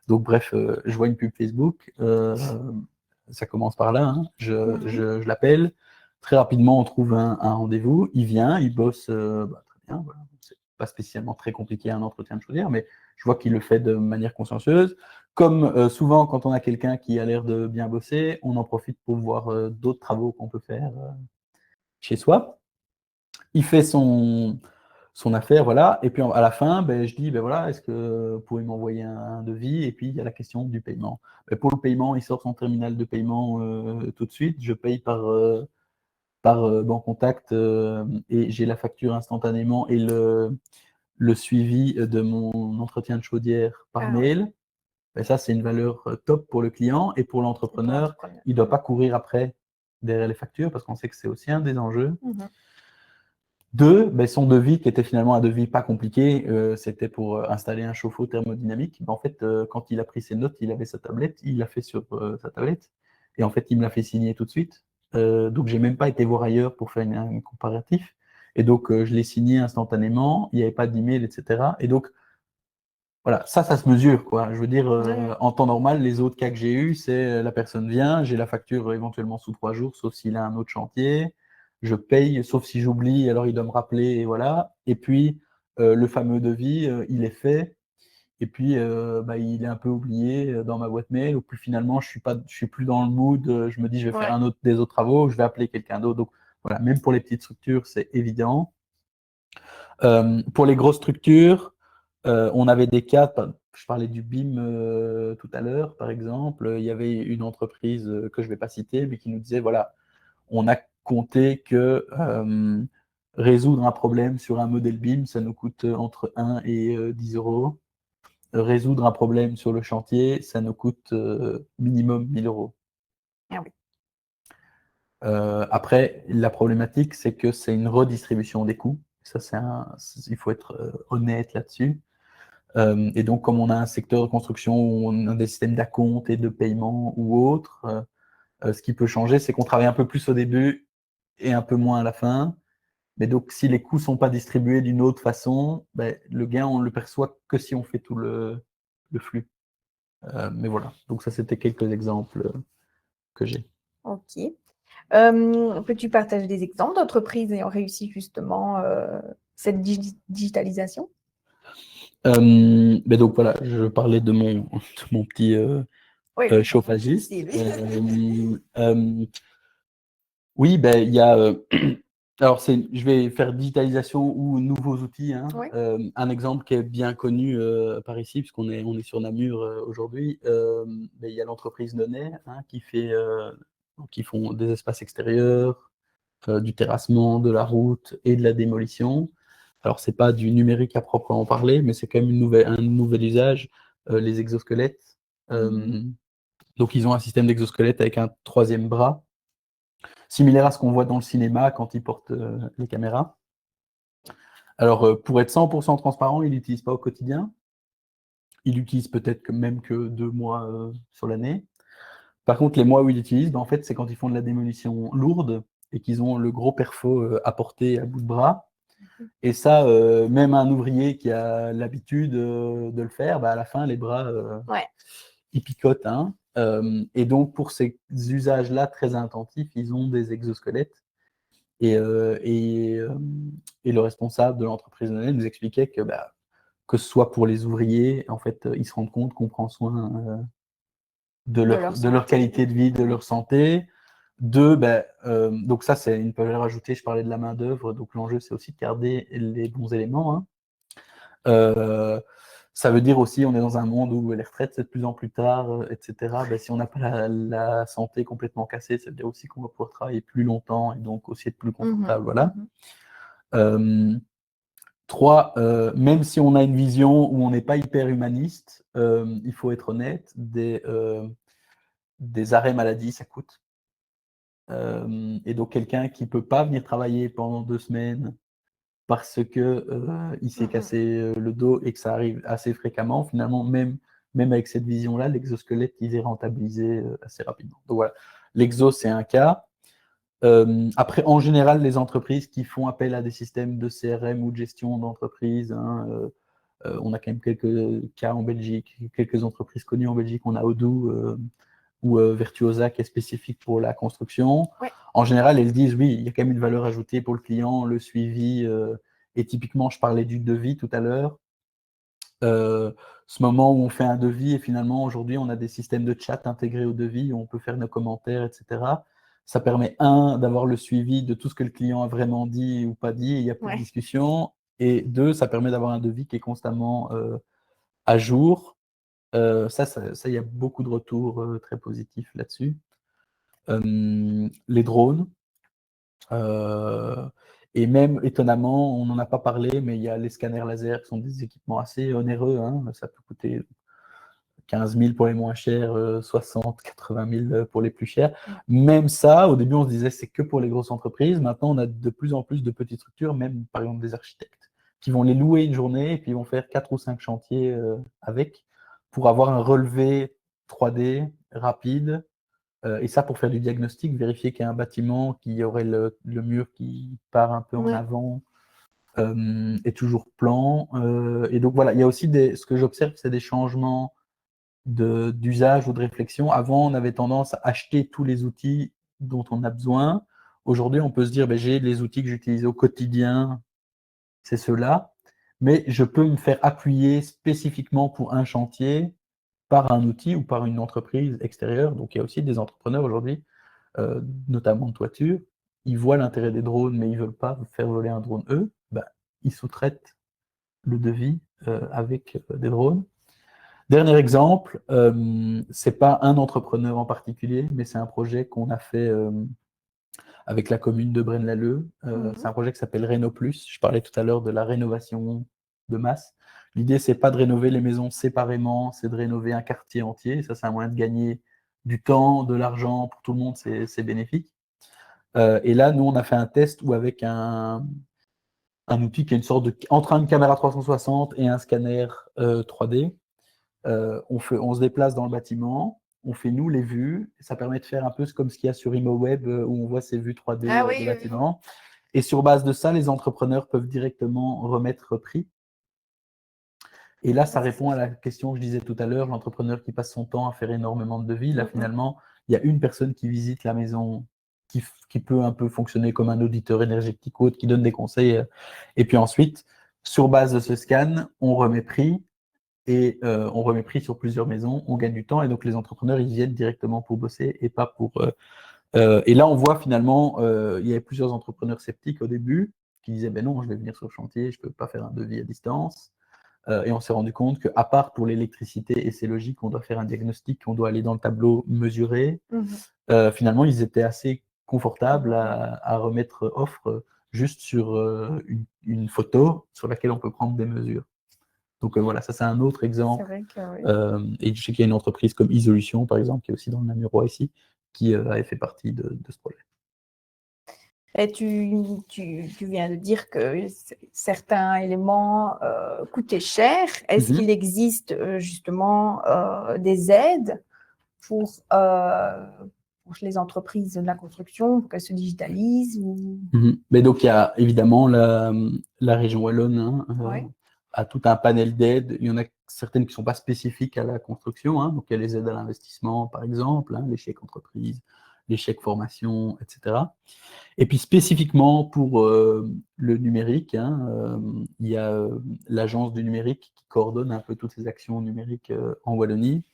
Donc, bref, je vois une pub Facebook. Ça commence par là, hein. Je l'appelle. Très rapidement, on trouve un rendez-vous. Il vient, il bosse très bien. Voilà. C'est pas spécialement très compliqué un entretien de chaudière, mais je vois qu'il le fait de manière consciencieuse. Comme souvent, quand on a quelqu'un qui a l'air de bien bosser, on en profite pour voir d'autres travaux qu'on peut faire chez soi. Il fait son affaire, voilà. Et puis à la fin, ben, je dis, ben voilà, est-ce que vous pouvez m'envoyer un devis? Et puis il y a la question du paiement. Ben, pour le paiement, il sort son terminal de paiement tout de suite. Je paye par Bancontact et j'ai la facture instantanément et le suivi de mon entretien de chaudière par mail. Ben, ça, c'est une valeur top pour le client, et pour l'entrepreneur, il ne doit pas courir après derrière les factures, parce qu'on sait que c'est aussi un des enjeux. Deux, ben, son devis, qui était finalement un devis pas compliqué, c'était pour installer un chauffe-eau thermodynamique. Ben, en fait, quand il a pris ses notes, il avait sa tablette, il l'a fait sur sa tablette, et en fait, il me l'a fait signer tout de suite. Donc, j'ai même pas été voir ailleurs pour faire un comparatif. Et donc, je l'ai signé instantanément, il n'y avait pas d'email, etc. Et donc, voilà, ça se mesure, quoi. Je veux dire, en temps normal, les autres cas que j'ai eus, c'est la personne vient, j'ai la facture éventuellement sous 3 jours, sauf s'il a un autre chantier. Je paye, sauf si j'oublie, alors il doit me rappeler, et voilà. Et puis, le fameux devis, il est fait. Et puis, bah, il est un peu oublié dans ma boîte mail. Ou puis finalement, je suis plus dans le mood. Je me dis, je vais faire des autres travaux, je vais appeler quelqu'un d'autre. Donc, voilà, même pour les petites structures, c'est évident. Pour les grosses structures, on avait des cas, je parlais du BIM tout à l'heure, par exemple. Il y avait une entreprise que je ne vais pas citer, mais qui nous disait, voilà, on a compté que résoudre un problème sur un modèle BIM, ça nous coûte entre 1 et 10 euros. Résoudre un problème sur le chantier, ça nous coûte minimum 1000 euros. Ah oui. Après, la problématique, c'est que c'est une redistribution des coûts. Ça, il faut être honnête là-dessus. Et donc, comme on a un secteur de construction où on a des systèmes d'acompte et de paiement ou autres, ce qui peut changer, c'est qu'on travaille un peu plus au début et un peu moins à la fin. Mais donc, si les coûts ne sont pas distribués d'une autre façon, ben, le gain, on ne le perçoit que si on fait tout le flux. Mais voilà, donc ça, c'était quelques exemples que j'ai. Ok. Peux-tu partager des exemples d'entreprises ayant réussi justement cette digitalisation? Mais donc voilà, je parlais de mon petit chauffagiste. Oui, ben il y a. Alors, je vais faire digitalisation ou nouveaux outils, hein. Un exemple qui est bien connu par ici, puisqu'on est sur Namur aujourd'hui, il y a l'entreprise Nonnet, hein, qui font des espaces extérieurs, du terrassement, de la route et de la démolition. Alors, c'est pas du numérique à proprement parler, mais c'est quand même un nouvel usage, les exosquelettes. Donc, ils ont un système d'exosquelette avec un 3e bras, similaire à ce qu'on voit dans le cinéma quand ils portent les caméras. Alors, pour être 100% transparent, ils ne l'utilisent pas au quotidien. Ils l'utilisent peut-être même que 2 mois sur l'année. Par contre, les mois où ils l'utilisent, en fait, c'est quand ils font de la démolition lourde. et qu'ils ont le gros perfo à porter à bout de bras. Et ça, même un ouvrier qui a l'habitude de le faire, bah, à la fin, les bras, ils picotent. Hein. Et donc, pour ces usages-là très intensifs, ils ont des exosquelettes. Et le responsable de l'entreprise nous expliquait que ce soit pour les ouvriers, en fait, ils se rendent compte qu'on prend soin de leur qualité de vie, de leur santé. Donc ça, c'est une valeur ajoutée. Je parlais de la main-d'œuvre. Donc l'enjeu, c'est aussi de garder les bons éléments. Hein. Ça veut dire aussi, on est dans un monde où les retraites, c'est de plus en plus tard, etc. Si on n'a pas la santé complètement cassée, ça veut dire aussi qu'on va pouvoir travailler plus longtemps et donc aussi être plus confortable. Voilà. 3, même si on a une vision où on n'est pas hyper humaniste, il faut être honnête, des arrêts maladie, ça coûte. Et donc, quelqu'un qui ne peut pas venir travailler pendant 2 semaines parce qu'il s'est cassé le dos et que ça arrive assez fréquemment, finalement, même avec cette vision-là, l'exosquelette, il est rentabilisé assez rapidement. Donc voilà, l'exo, c'est un cas. Après, en général, les entreprises qui font appel à des systèmes de CRM ou de gestion d'entreprise, hein, on a quand même quelques cas en Belgique, quelques entreprises connues en Belgique. On a Odoo ou Virtuosa qui est spécifique pour la construction. Ouais. En général, elles disent oui, il y a quand même une valeur ajoutée pour le client, le suivi. Et typiquement, je parlais du devis tout à l'heure. Ce moment où on fait un devis et finalement, aujourd'hui, on a des systèmes de chat intégrés au devis où on peut faire nos commentaires, etc. Ça permet, d'avoir le suivi de tout ce que le client a vraiment dit ou pas dit, et il n'y a plus de discussion. Et 2, ça permet d'avoir un devis qui est constamment à jour. Ça, il y a beaucoup de retours très positifs là-dessus. Les drones. Et même, étonnamment, on n'en a pas parlé, mais il y a les scanners laser qui sont des équipements assez onéreux. Hein. Ça peut coûter 15 000 pour les moins chers, 60, 80 000 pour les plus chers. Même ça, au début, on se disait c'est que pour les grosses entreprises. Maintenant, on a de plus en plus de petites structures, même par exemple des architectes, qui vont les louer une journée et puis ils vont faire 4 ou 5 chantiers avec pour avoir un relevé 3D rapide. Et ça, pour faire du diagnostic, vérifier qu'il y a un bâtiment, qu'il y aurait le mur qui part un peu en avant, est toujours plan. Et donc voilà, il y a aussi ce que j'observe, c'est des changements d'usage ou de réflexion. Avant, on avait tendance à acheter tous les outils dont on a besoin. Aujourd'hui, on peut se dire, j'ai les outils que j'utilise au quotidien, c'est ceux-là, mais je peux me faire appuyer spécifiquement pour un chantier par un outil ou par une entreprise extérieure. Donc, il y a aussi des entrepreneurs aujourd'hui, notamment de toiture, ils voient l'intérêt des drones, mais ils ne veulent pas faire voler un drone eux. Ils sous-traitent le devis avec des drones. Dernier exemple, ce n'est pas un entrepreneur en particulier, mais c'est un projet qu'on a fait avec la commune de Braine-l'Alleud. C'est un projet qui s'appelle Réno+. Je parlais tout à l'heure de la rénovation de masse. L'idée, ce n'est pas de rénover les maisons séparément, c'est de rénover un quartier entier. Ça, c'est un moyen de gagner du temps, de l'argent pour tout le monde, c'est bénéfique. Et là, nous, on a fait un test où avec un outil qui est une sorte entre une caméra 360 et un scanner 3D, on se déplace dans le bâtiment, on fait nous les vues, ça permet de faire un peu comme ce qu'il y a sur ImoWeb où on voit ces vues 3D du bâtiment. Et sur base de ça, les entrepreneurs peuvent directement remettre prix. Et là, ça répond à la question que je disais tout à l'heure, l'entrepreneur qui passe son temps à faire énormément de devis. Là, finalement, il y a une personne qui visite la maison, qui peut un peu fonctionner comme un auditeur énergétique ou autre, qui donne des conseils. Et puis ensuite, sur base de ce scan, on remet prix. Et on remet prix sur plusieurs maisons, on gagne du temps. Et donc, les entrepreneurs, ils viennent directement pour bosser et pas pour... et là, on voit finalement, il y avait plusieurs entrepreneurs sceptiques au début qui disaient, non, je vais venir sur le chantier, je ne peux pas faire un devis à distance. Et on s'est rendu compte qu'à part pour l'électricité, et c'est logique, on doit faire un diagnostic, on doit aller dans le tableau mesurer, finalement, ils étaient assez confortables à remettre offre juste sur une photo sur laquelle on peut prendre des mesures. Donc voilà, ça c'est un autre exemple. C'est vrai que, oui. Et je sais qu'il y a une entreprise comme Isolution, par exemple, qui est aussi dans le Namurois ici, qui avait fait partie de ce projet. Et tu viens de dire que certains éléments coûtaient cher. Est-ce qu'il existe justement des aides pour pour les entreprises de la construction, pour qu'elles se digitalisent ou... Mais donc, il y a évidemment la région wallonne, hein, Ouais. a tout un panel d'aides. Il y en a certaines qui ne sont pas spécifiques à la construction, hein, donc il y a les aides à l'investissement, par exemple, hein, les chèques entreprises, les chèques formation, etc. Et puis spécifiquement pour le numérique, hein, il y a l'agence du numérique qui coordonne un peu toutes ces actions numériques en Wallonie.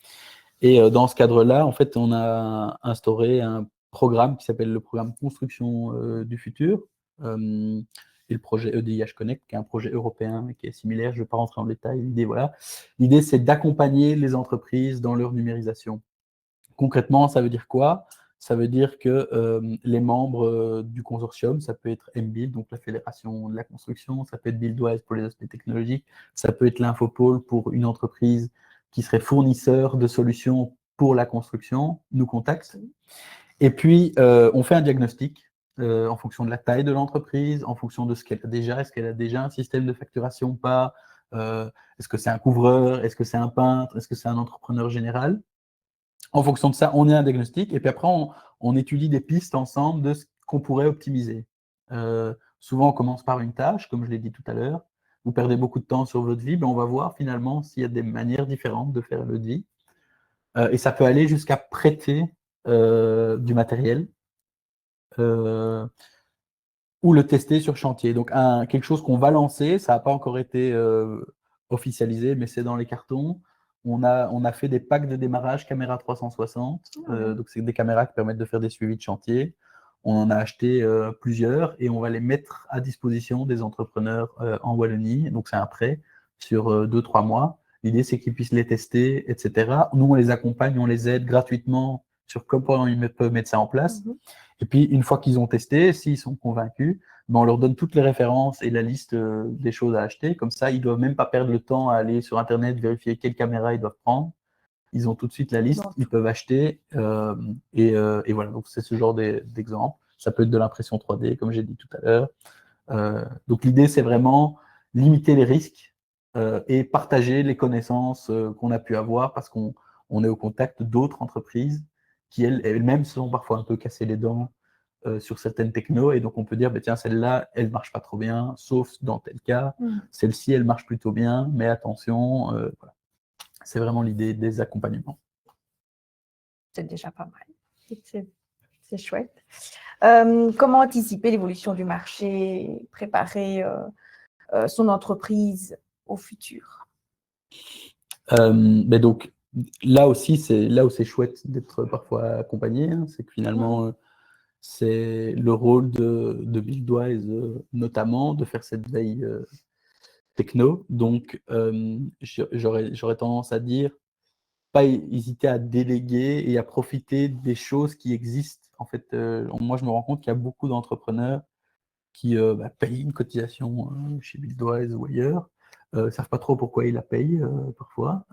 Et dans ce cadre-là, en fait, on a instauré un programme qui s'appelle le programme Construction du futur, et le projet EDIH Connect, qui est un projet européen qui est similaire. Je ne vais pas rentrer en détail. L'idée, c'est d'accompagner les entreprises dans leur numérisation. Concrètement, ça veut dire quoi? Ça veut dire que les membres du consortium, ça peut être MBuild, donc la fédération de la construction, ça peut être Buildwise pour les aspects technologiques, ça peut être l'Infopole pour une entreprise qui serait fournisseur de solutions pour la construction, nous contacte. Et puis, on fait un diagnostic en fonction de la taille de l'entreprise, en fonction de ce qu'elle a déjà. Est-ce qu'elle a déjà un système de facturation ou pas? Est-ce que c'est un couvreur? Est-ce que c'est un peintre? Est-ce que c'est un entrepreneur général? En fonction de ça, on est un diagnostic et puis après, on étudie des pistes ensemble de ce qu'on pourrait optimiser. Souvent, on commence par une tâche, comme je l'ai dit tout à l'heure. Vous perdez beaucoup de temps sur votre vie, ben on va voir finalement s'il y a des manières différentes de faire votre vie. Et ça peut aller jusqu'à prêter du matériel ou le tester sur chantier. Donc, quelque chose qu'on va lancer, ça n'a pas encore été officialisé, mais c'est dans les cartons. On a fait des packs de démarrage caméra 360. Donc, c'est des caméras qui permettent de faire des suivis de chantier. On en a acheté plusieurs et on va les mettre à disposition des entrepreneurs en Wallonie. Donc, c'est un prêt sur 2-3 mois. L'idée, c'est qu'ils puissent les tester, etc. Nous, on les accompagne, on les aide gratuitement sur comment ils peuvent mettre ça en place. Et puis, une fois qu'ils ont testé, s'ils sont convaincus, ben on leur donne toutes les références et la liste des choses à acheter. Comme ça, ils ne doivent même pas perdre le temps à aller sur Internet, vérifier quelle caméra ils doivent prendre. Ils ont tout de suite la liste, ils peuvent acheter. Et voilà, donc c'est ce genre d'exemple. Ça peut être de l'impression 3D, comme j'ai dit tout à l'heure. Donc l'idée, c'est vraiment limiter les risques et partager les connaissances qu'on a pu avoir parce qu'on est au contact d'autres entreprises qui elles-mêmes se sont parfois un peu cassées les dents sur certaines technos, et donc on peut dire, bah, tiens, celle-là, elle ne marche pas trop bien, sauf dans tel cas. Celle-ci, elle marche plutôt bien, mais attention, voilà. C'est vraiment l'idée des accompagnements. C'est déjà pas mal. C'est chouette. Comment anticiper l'évolution du marché, préparer son entreprise au futur? Mais donc, là aussi, c'est là où c'est chouette d'être parfois accompagné, hein, c'est que finalement, c'est le rôle de Buildwise, notamment, de faire cette veille techno. Donc, j'aurais tendance à dire, pas hésiter à déléguer et à profiter des choses qui existent. En fait, moi, je me rends compte qu'il y a beaucoup d'entrepreneurs qui payent une cotisation chez Buildwise ou ailleurs, ne savent pas trop pourquoi ils la payent parfois.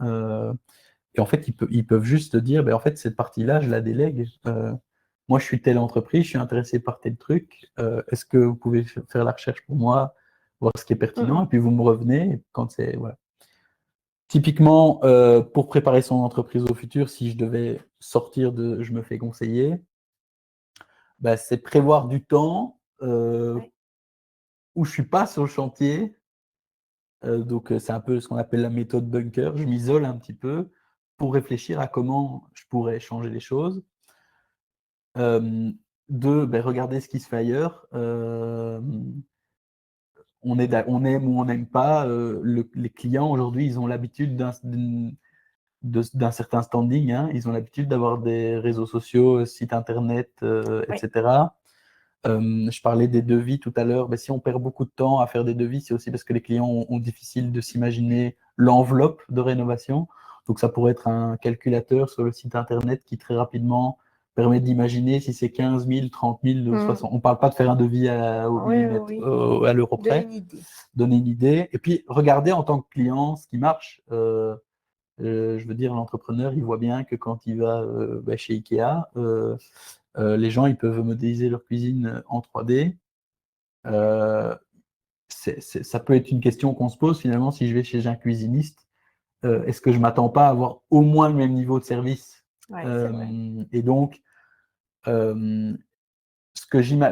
Et en fait, ils peuvent juste dire, en fait, cette partie-là, je la délègue. Moi, je suis telle entreprise, je suis intéressé par tel truc. Est-ce que vous pouvez faire la recherche pour moi, voir ce qui est pertinent, et puis vous me revenez quand c'est... Voilà. Typiquement, pour préparer son entreprise au futur, si je devais sortir de « je me fais conseiller », c'est prévoir du temps où je ne suis pas sur le chantier. Donc, c'est un peu ce qu'on appelle la méthode bunker. Je m'isole un petit peu pour réfléchir à comment je pourrais changer les choses. Regarder ce qui se fait ailleurs. On aime ou on n'aime pas. Les clients, aujourd'hui, ils ont l'habitude d'un certain standing. Hein. Ils ont l'habitude d'avoir des réseaux sociaux, sites internet, etc. Je parlais des devis tout à l'heure. Si on perd beaucoup de temps à faire des devis, c'est aussi parce que les clients ont difficile de s'imaginer l'enveloppe de rénovation. Donc, ça pourrait être un calculateur sur le site internet qui très rapidement permet d'imaginer si c'est 15 000, 30 000, 60 000. On ne parle pas de faire un devis à l'euro près. Donner une idée. Et puis, regarder en tant que client ce qui marche. Je veux dire, l'entrepreneur, il voit bien que quand il va chez Ikea, les gens, ils peuvent modéliser leur cuisine en 3D. Ça peut être une question qu'on se pose finalement si je vais chez un cuisiniste. Est-ce que je ne m'attends pas à avoir au moins le même niveau de service? Et donc,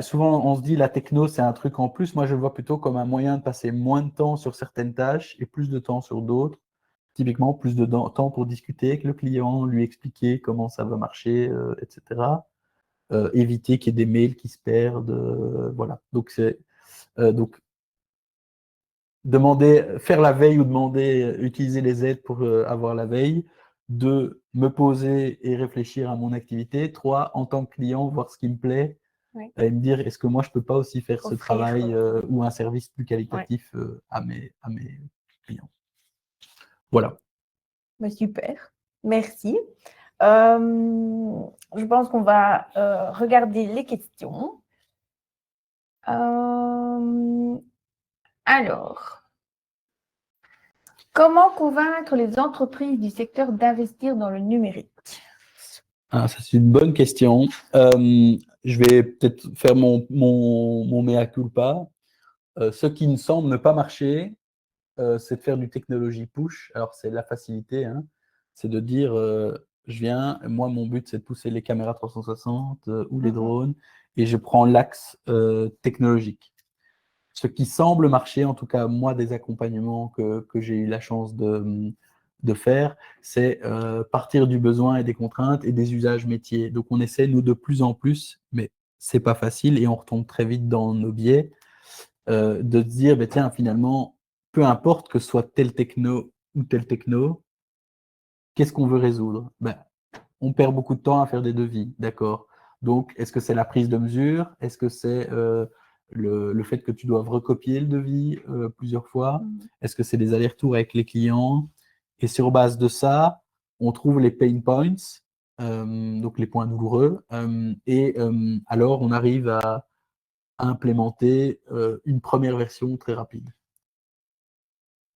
Souvent, on se dit la techno, c'est un truc en plus. Moi, je le vois plutôt comme un moyen de passer moins de temps sur certaines tâches et plus de temps sur d'autres. Typiquement, plus de temps pour discuter avec le client, lui expliquer comment ça va marcher, etc. Éviter qu'il y ait des mails qui se perdent. Voilà. Donc, faire la veille ou utiliser les aides pour avoir la veille. 2, me poser et réfléchir à mon activité. 3, en tant que client, voir ce qui me plaît et me dire est-ce que moi je peux pas aussi faire ce travail ou un service plus qualitatif à mes clients. Voilà. Super, merci. Je pense qu'on va regarder les questions. Alors, comment convaincre les entreprises du secteur d'investir dans le numérique? Ah, ça, c'est une bonne question. Je vais peut-être faire mon mea culpa. Ce qui me semble ne pas marcher, c'est de faire du technologie push. Alors, c'est la facilité, hein. C'est de dire, moi, mon but, c'est de pousser les caméras 360 ou les drones, et je prends l'axe technologique. Ce qui semble marcher, en tout cas, moi, des accompagnements que j'ai eu la chance de faire, c'est partir du besoin et des contraintes et des usages métiers. Donc, on essaie, nous, de plus en plus, mais c'est pas facile et on retombe très vite dans nos biais, de se dire, ben, tiens, finalement, peu importe que ce soit tel techno ou tel techno, qu'est-ce qu'on veut résoudre? Ben, on perd beaucoup de temps à faire des devis, d'accord. Donc, est-ce que c'est la prise de mesure? Est-ce que c'est le fait que tu doives recopier le devis plusieurs fois? Est-ce que c'est des allers-retours avec les clients? Et sur base de ça, on trouve les pain points, donc les points douloureux, alors on arrive à implémenter une première version très rapide.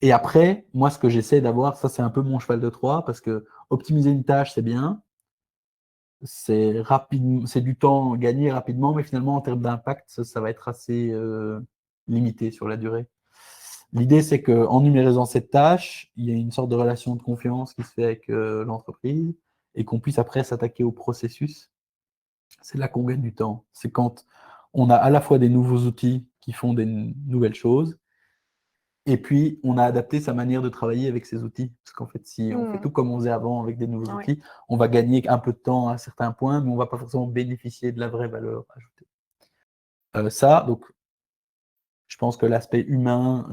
Et après, moi, ce que j'essaie d'avoir, ça c'est un peu mon cheval de Troie, parce que optimiser une tâche, c'est bien, c'est rapide, c'est du temps gagné rapidement, mais finalement, en termes d'impact, ça va être assez limité sur la durée. L'idée, c'est qu'en numérisant cette tâche, il y a une sorte de relation de confiance qui se fait avec l'entreprise et qu'on puisse après s'attaquer au processus. C'est là qu'on gagne du temps. C'est quand on a à la fois des nouveaux outils qui font des nouvelles choses, et puis on a adapté sa manière de travailler avec ces outils. Parce qu'en fait, si on fait tout comme on faisait avant avec des nouveaux outils, on va gagner un peu de temps à certains points, mais on ne va pas forcément bénéficier de la vraie valeur ajoutée. Donc, je pense que l'aspect humain,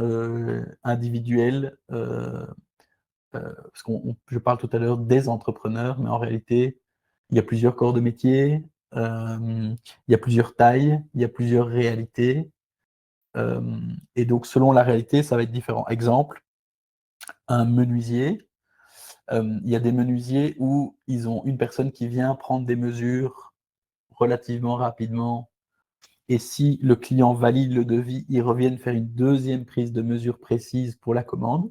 individuel, parce que je parle tout à l'heure des entrepreneurs, mais en réalité, il y a plusieurs corps de métier, il y a plusieurs tailles, il y a plusieurs réalités. Et donc, selon la réalité, ça va être différent. Exemple, un menuisier, il y a des menuisiers où ils ont une personne qui vient prendre des mesures relativement rapidement. Et si le client valide le devis, ils reviennent faire une deuxième prise de mesure précise pour la commande.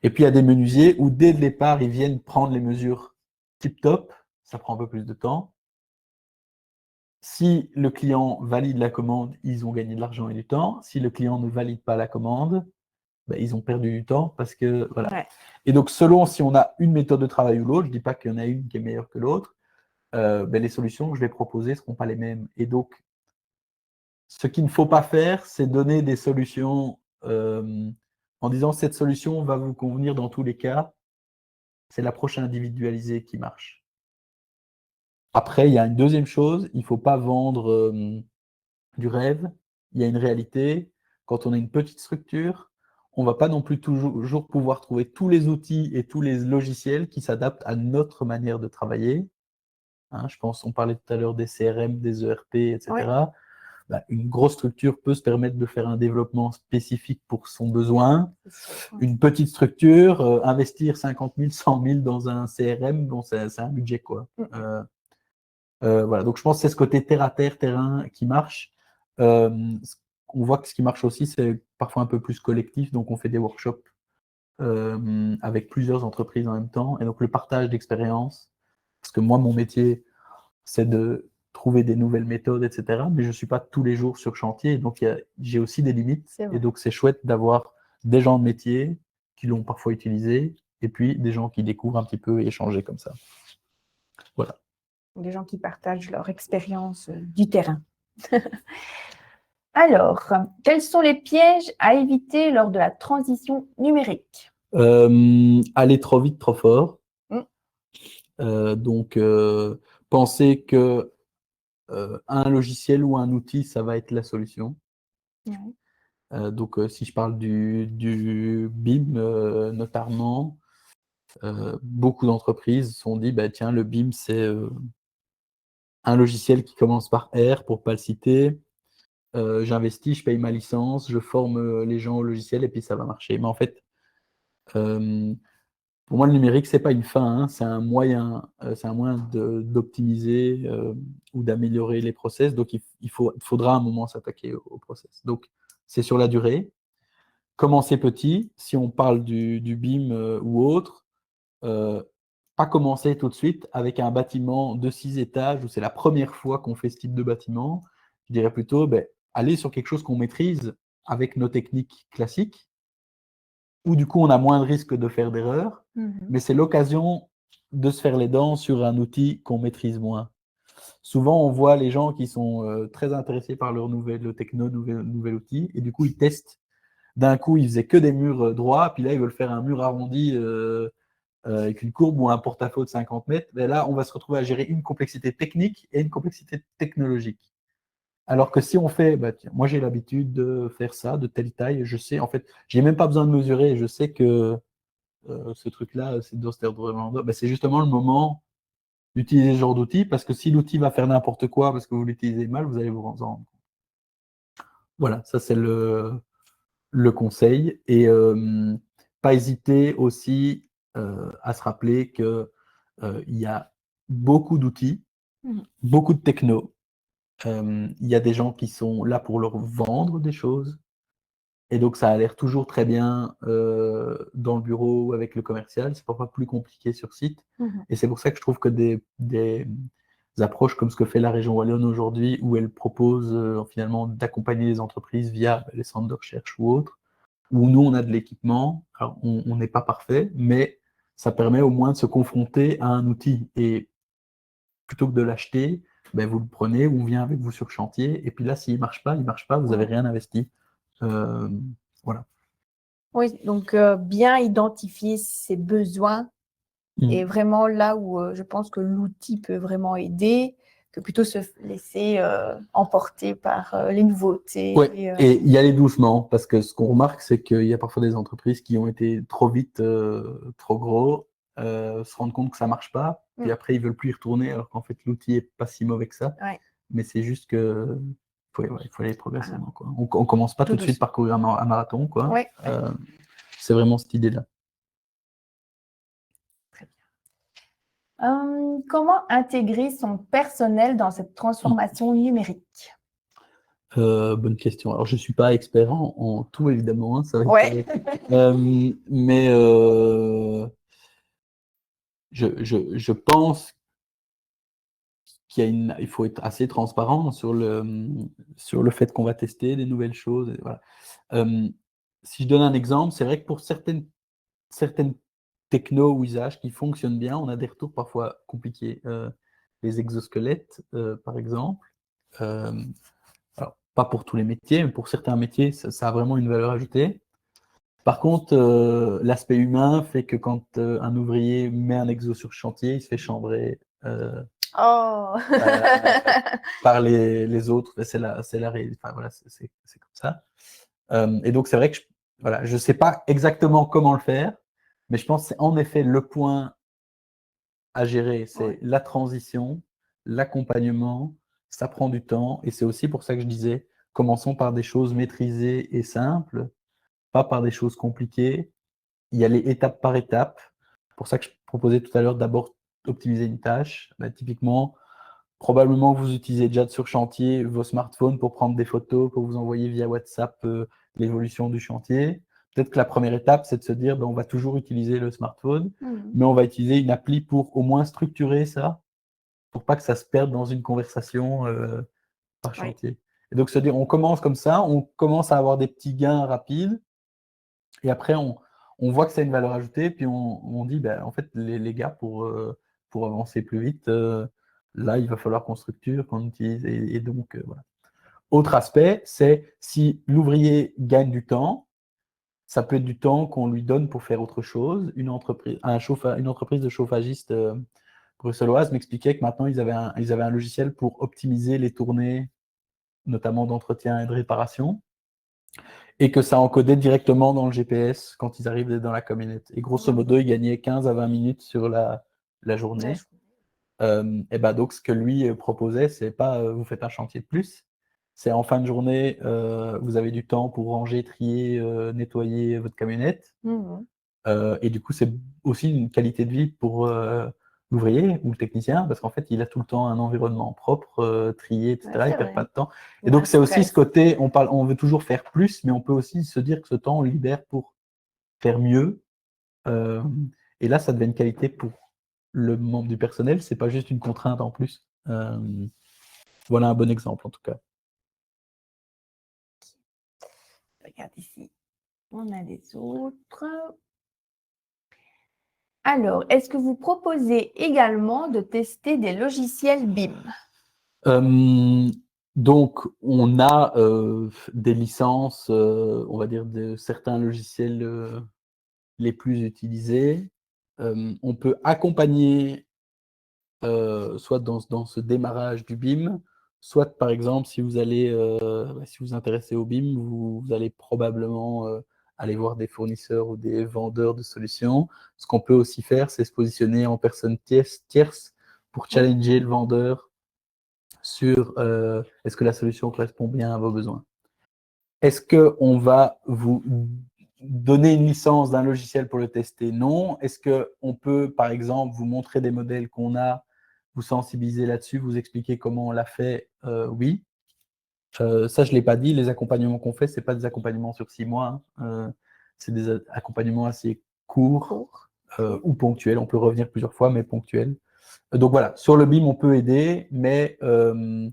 Et puis, il y a des menuisiers où, dès le départ, ils viennent prendre les mesures tip-top. Ça prend un peu plus de temps. Si le client valide la commande, ils ont gagné de l'argent et du temps. Si le client ne valide pas la commande, ben, ils ont perdu du temps parce que, voilà. Ouais. Et donc, selon si on a une méthode de travail ou l'autre, je ne dis pas qu'il y en a une qui est meilleure que l'autre, ben, les solutions que je vais proposer ne seront pas les mêmes. Et donc, ce qu'il ne faut pas faire, c'est donner des solutions en disant cette solution va vous convenir dans tous les cas. C'est l'approche individualisée qui marche. Après, il y a une deuxième chose, il ne faut pas vendre du rêve. Il y a une réalité. Quand on a une petite structure, on ne va pas non plus toujours pouvoir trouver tous les outils et tous les logiciels qui s'adaptent à notre manière de travailler. Hein, je pense, on parlait tout à l'heure des CRM, des ERP, etc. Ouais. Bah, une grosse structure peut se permettre de faire un développement spécifique pour son besoin. Une petite structure, investir 50 000, 100 000 dans un CRM, bon, c'est un budget, quoi. Voilà. Donc, je pense que c'est ce côté terre-à-terre, terrain qui marche. On voit que ce qui marche aussi, c'est parfois un peu plus collectif. Donc, on fait des workshops avec plusieurs entreprises en même temps. Et donc, le partage d'expériences. Parce que moi, mon métier, c'est de trouver des nouvelles méthodes, etc. Mais je ne suis pas tous les jours sur chantier. Donc, j'ai aussi des limites. Et donc, c'est chouette d'avoir des gens de métier qui l'ont parfois utilisé et puis des gens qui découvrent un petit peu et échanger comme ça. Voilà. des gens qui partagent leur expérience du terrain. Alors, quels sont les pièges à éviter lors de la transition numérique? Aller trop vite, trop fort. Mm. Penser que un logiciel ou un outil, ça va être la solution. Ouais. Si je parle du BIM, notamment, beaucoup d'entreprises se sont dit, bah, tiens, le BIM, c'est un logiciel qui commence par R, pour ne pas le citer. J'investis, je paye ma licence, je forme les gens au logiciel et puis ça va marcher. Mais en fait, pour moi, le numérique, c'est pas une fin, hein, c'est un moyen d'optimiser ou d'améliorer les process. Donc, il faudra un moment s'attaquer au process. Donc, c'est sur la durée. Commencer petit, si on parle du BIM ou autre, pas commencer tout de suite avec un bâtiment de 6 étages où c'est la première fois qu'on fait ce type de bâtiment. Je dirais plutôt, aller sur quelque chose qu'on maîtrise avec nos techniques classiques, où du coup on a moins de risque de faire d'erreurs, mais c'est l'occasion de se faire les dents sur un outil qu'on maîtrise moins. Souvent, on voit les gens qui sont très intéressés par leur nouvel techno, nouvel outil, et du coup, ils testent. D'un coup, ils faisaient que des murs droits, puis là, ils veulent faire un mur arrondi avec une courbe ou un porte-à-faux de 50 mètres. Mais là, on va se retrouver à gérer une complexité technique et une complexité technologique. Alors que si on fait, tiens, moi j'ai l'habitude de faire ça, de telle taille, je sais, en fait, j'ai même pas besoin de mesurer, je sais que ce truc-là, c'est dans cet ordre, c'est justement le moment d'utiliser ce genre d'outil, parce que si l'outil va faire n'importe quoi, parce que vous l'utilisez mal, vous allez vous en rendre compte. Voilà, ça c'est le conseil. Et pas hésiter aussi à se rappeler qu'il y a beaucoup d'outils, beaucoup de techno. Il y a des gens qui sont là pour leur vendre des choses. Et donc, ça a l'air toujours très bien dans le bureau ou avec le commercial. C'est parfois plus compliqué sur site. Et c'est pour ça que je trouve que des approches comme ce que fait la région Wallonne aujourd'hui, où elle propose finalement d'accompagner les entreprises via les centres de recherche ou autres, où nous, on a de l'équipement. Alors, on n'est pas parfait, mais ça permet au moins de se confronter à un outil. Et plutôt que de l'acheter, vous le prenez, on vient avec vous sur chantier. Et puis là, s'il ne marche pas, vous n'avez rien investi. Voilà. Oui, donc bien identifier ses besoins et vraiment là où je pense que l'outil peut vraiment aider, que plutôt se laisser emporter par les nouveautés. Ouais. Et y aller doucement, parce que ce qu'on remarque, c'est qu'il y a parfois des entreprises qui ont été trop vite, trop gros, se rendent compte que ça ne marche pas, puis après ils ne veulent plus y retourner, alors qu'en fait l'outil n'est pas si mauvais que ça. Ouais. Mais c'est juste que faut aller progressivement, quoi. On ne commence pas tout de suite par courir un marathon, quoi. Ouais. C'est vraiment cette idée-là. Très bien. Comment intégrer son personnel dans cette transformation numérique? Bonne question. Alors, je ne suis pas expert en tout, évidemment. Hein, ça va Ouais. mais je pense il faut être assez transparent sur le fait qu'on va tester des nouvelles choses. Et voilà. Si je donne un exemple, c'est vrai que pour certaines techno ou usages qui fonctionnent bien, on a des retours parfois compliqués. Les exosquelettes, par exemple. Alors, pas pour tous les métiers, mais pour certains métiers, ça a vraiment une valeur ajoutée. Par contre, l'aspect humain fait que quand un ouvrier met un exo sur chantier, il se fait chambrer par les autres. C'est la réalité. Enfin, voilà, c'est comme ça. Et donc, c'est vrai que je ne sais pas exactement comment le faire, mais je pense que c'est en effet le point à gérer. C'est la transition, l'accompagnement, ça prend du temps. Et c'est aussi pour ça que je disais, commençons par des choses maîtrisées et simples, pas par des choses compliquées. Y aller étape par étape. C'est pour ça que je proposais tout à l'heure d'abord optimiser une tâche. Typiquement, probablement que vous utilisez déjà sur chantier vos smartphones pour prendre des photos, pour vous envoyer via WhatsApp l'évolution du chantier. Peut-être que la première étape, c'est de se dire, on va toujours utiliser le smartphone, mais on va utiliser une appli pour au moins structurer ça, pour pas que ça se perde dans une conversation par chantier. Et donc, se dire, on commence comme ça, on commence à avoir des petits gains rapides, et après, on voit que ça a une valeur ajoutée, puis on dit, en fait, les gars, pour avancer plus vite, là, il va falloir qu'on structure, qu'on utilise. Et donc, voilà. Autre aspect, c'est si l'ouvrier gagne du temps, ça peut être du temps qu'on lui donne pour faire autre chose. Une entreprise de chauffagiste bruxelloise m'expliquait que maintenant, ils avaient un logiciel pour optimiser les tournées, notamment d'entretien et de réparation, et que ça encodait directement dans le GPS quand ils arrivent dans la camionnette. Et grosso modo, ils gagnaient 15 à 20 minutes sur la journée. Et ben donc, ce que lui proposait, c'est pas vous faites un chantier de plus, c'est en fin de journée, vous avez du temps pour ranger, trier, nettoyer votre camionnette. Et du coup, c'est aussi une qualité de vie pour l'ouvrier ou le technicien, parce qu'en fait, il a tout le temps un environnement propre, trié, etc. Ouais, Il perd pas de temps. Et Moins donc, c'est aussi stress. ce côté, on veut toujours faire plus, mais on peut aussi se dire que ce temps, on le libère pour faire mieux. Et là, ça devient une qualité pour le membre du personnel, c'est pas juste une contrainte en plus. Voilà un bon exemple, en tout cas. Regarde ici, on a des autres. Alors, est-ce que vous proposez également de tester des logiciels BIM? Donc, on a des licences, on va dire, de certains logiciels les plus utilisés. On peut accompagner soit dans ce démarrage du BIM, soit par exemple, si vous allez, si vous vous intéressez au BIM, vous allez probablement aller voir des fournisseurs ou des vendeurs de solutions. Ce qu'on peut aussi faire, c'est se positionner en personne tierce pour challenger le vendeur sur est-ce que la solution correspond bien à vos besoins. Est-ce qu'on va vous donner une licence d'un logiciel pour le tester? Non. Est-ce qu'on peut, par exemple, vous montrer des modèles qu'on a, vous sensibiliser là-dessus, vous expliquer comment on l'a fait? Oui. Ça, je ne l'ai pas dit. Les accompagnements qu'on fait, ce n'est pas des accompagnements sur 6 mois. C'est des accompagnements assez courts ou ponctuels. On peut revenir plusieurs fois, mais ponctuels. Donc voilà, sur le BIM, on peut aider, mais on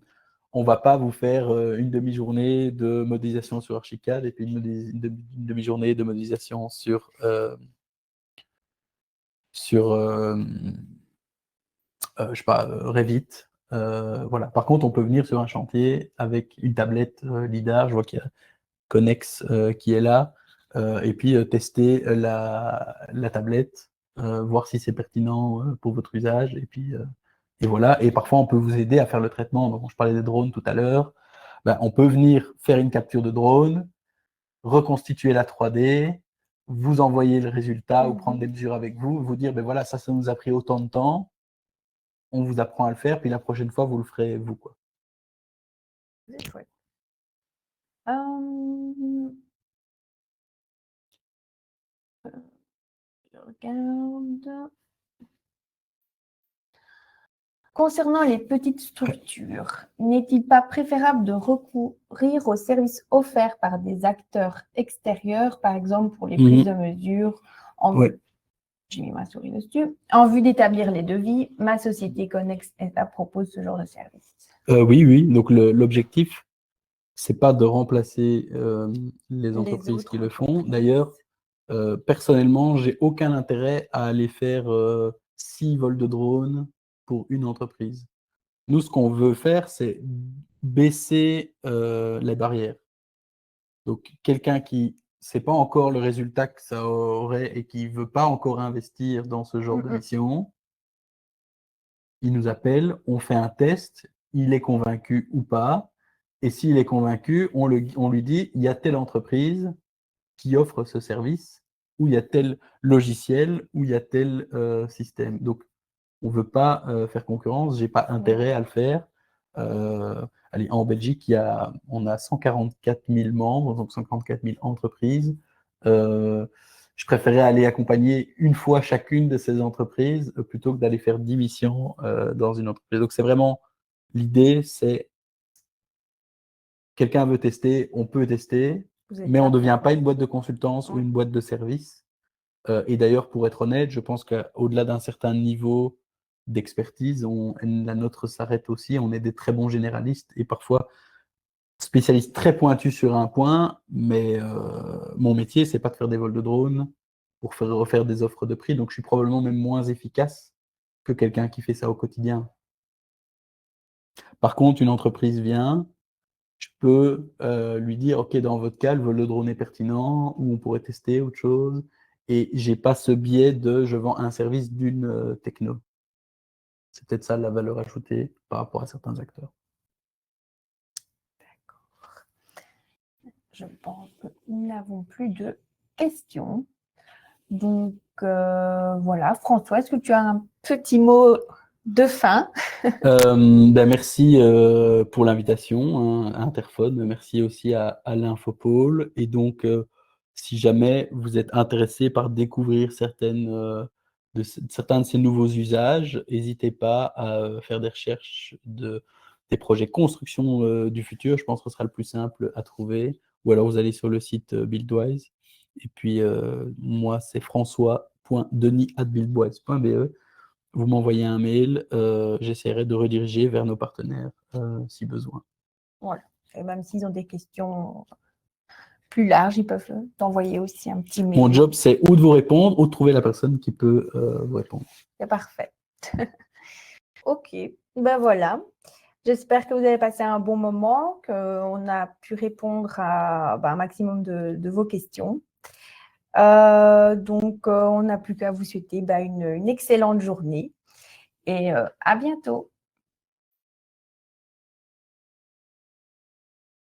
ne va pas vous faire une demi-journée de modélisation sur Archicad et puis une demi-journée de modélisation sur je sais pas, Revit. Voilà. Par contre, on peut venir sur un chantier avec une tablette LiDAR. Je vois qu'il y a Connex qui est là. Et puis tester la tablette, voir si c'est pertinent pour votre usage. Et voilà. Et parfois, on peut vous aider à faire le traitement. Donc, je parlais des drones tout à l'heure. Ben, on peut venir faire une capture de drone, reconstituer la 3D, vous envoyer le résultat ou prendre des mesures avec vous, vous dire, ben voilà, ça nous a pris autant de temps, on vous apprend à le faire, puis la prochaine fois, vous le ferez vous, quoi. C'est chouette. Je regarde. Concernant les petites structures, n'est-il pas préférable de recourir aux services offerts par des acteurs extérieurs, par exemple pour les prises de mesure j'ai mis ma souris dessus. En vue d'établir les devis, ma société Connex SA propose ce genre de service. Oui. Donc, l'objectif, c'est pas de remplacer les entreprises qui le font. D'ailleurs, personnellement, j'ai aucun intérêt à aller faire 6 vols de drone pour une entreprise. Nous, ce qu'on veut faire, c'est baisser les barrières. Donc, quelqu'un qui ne sait pas encore le résultat que ça aurait et qui ne veut pas encore investir dans ce genre de mission, il nous appelle, on fait un test, il est convaincu ou pas. Et s'il est convaincu, on lui dit, il y a telle entreprise qui offre ce service, ou il y a tel logiciel, ou il y a tel système. Donc, on ne veut pas faire concurrence, je n'ai pas intérêt à le faire. Allez, en Belgique, on a 144 000 membres, donc 144 000 entreprises. Je préférais aller accompagner une fois chacune de ces entreprises plutôt que d'aller faire 10 missions dans une entreprise. Donc, c'est vraiment l'idée, c'est quelqu'un veut tester, on peut tester, mais on ne devient pas une boîte de consultance ou une boîte de service. Et d'ailleurs, pour être honnête, je pense qu'au-delà d'un certain niveau d'expertise, la nôtre s'arrête aussi. On est des très bons généralistes et parfois spécialistes très pointus sur un point, mais mon métier, c'est pas de faire des vols de drone pour refaire des offres de prix. Donc, je suis probablement même moins efficace que quelqu'un qui fait ça au quotidien. Par contre, une entreprise vient, je peux lui dire, OK, dans votre cas, le vol de drone est pertinent, ou on pourrait tester autre chose. Et j'ai pas ce biais de je vends un service d'une techno. C'est peut-être ça la valeur ajoutée par rapport à certains acteurs. Je pense que nous n'avons plus de questions. Donc, voilà. François, est-ce que tu as un petit mot de fin? Merci pour l'invitation, hein, à Interphone. Merci aussi à l'Infopôle. Et donc, si jamais vous êtes intéressé par découvrir certains de ces nouveaux usages, n'hésitez pas à faire des recherches des projets construction du futur. Je pense que ce sera le plus simple à trouver. Ou alors vous allez sur le site Buildwise. Et puis, moi, c'est françois.denis@buildwise.be. Vous m'envoyez un mail, j'essaierai de rediriger vers nos partenaires si besoin. Voilà. Et même s'ils ont des questions plus larges, ils peuvent t'envoyer aussi un petit mail. Mon job, c'est ou de vous répondre ou de trouver la personne qui peut vous répondre. C'est parfait. OK. Ben voilà. J'espère que vous avez passé un bon moment, qu'on a pu répondre à un maximum de vos questions. Donc, on n'a plus qu'à vous souhaiter une excellente journée et à bientôt.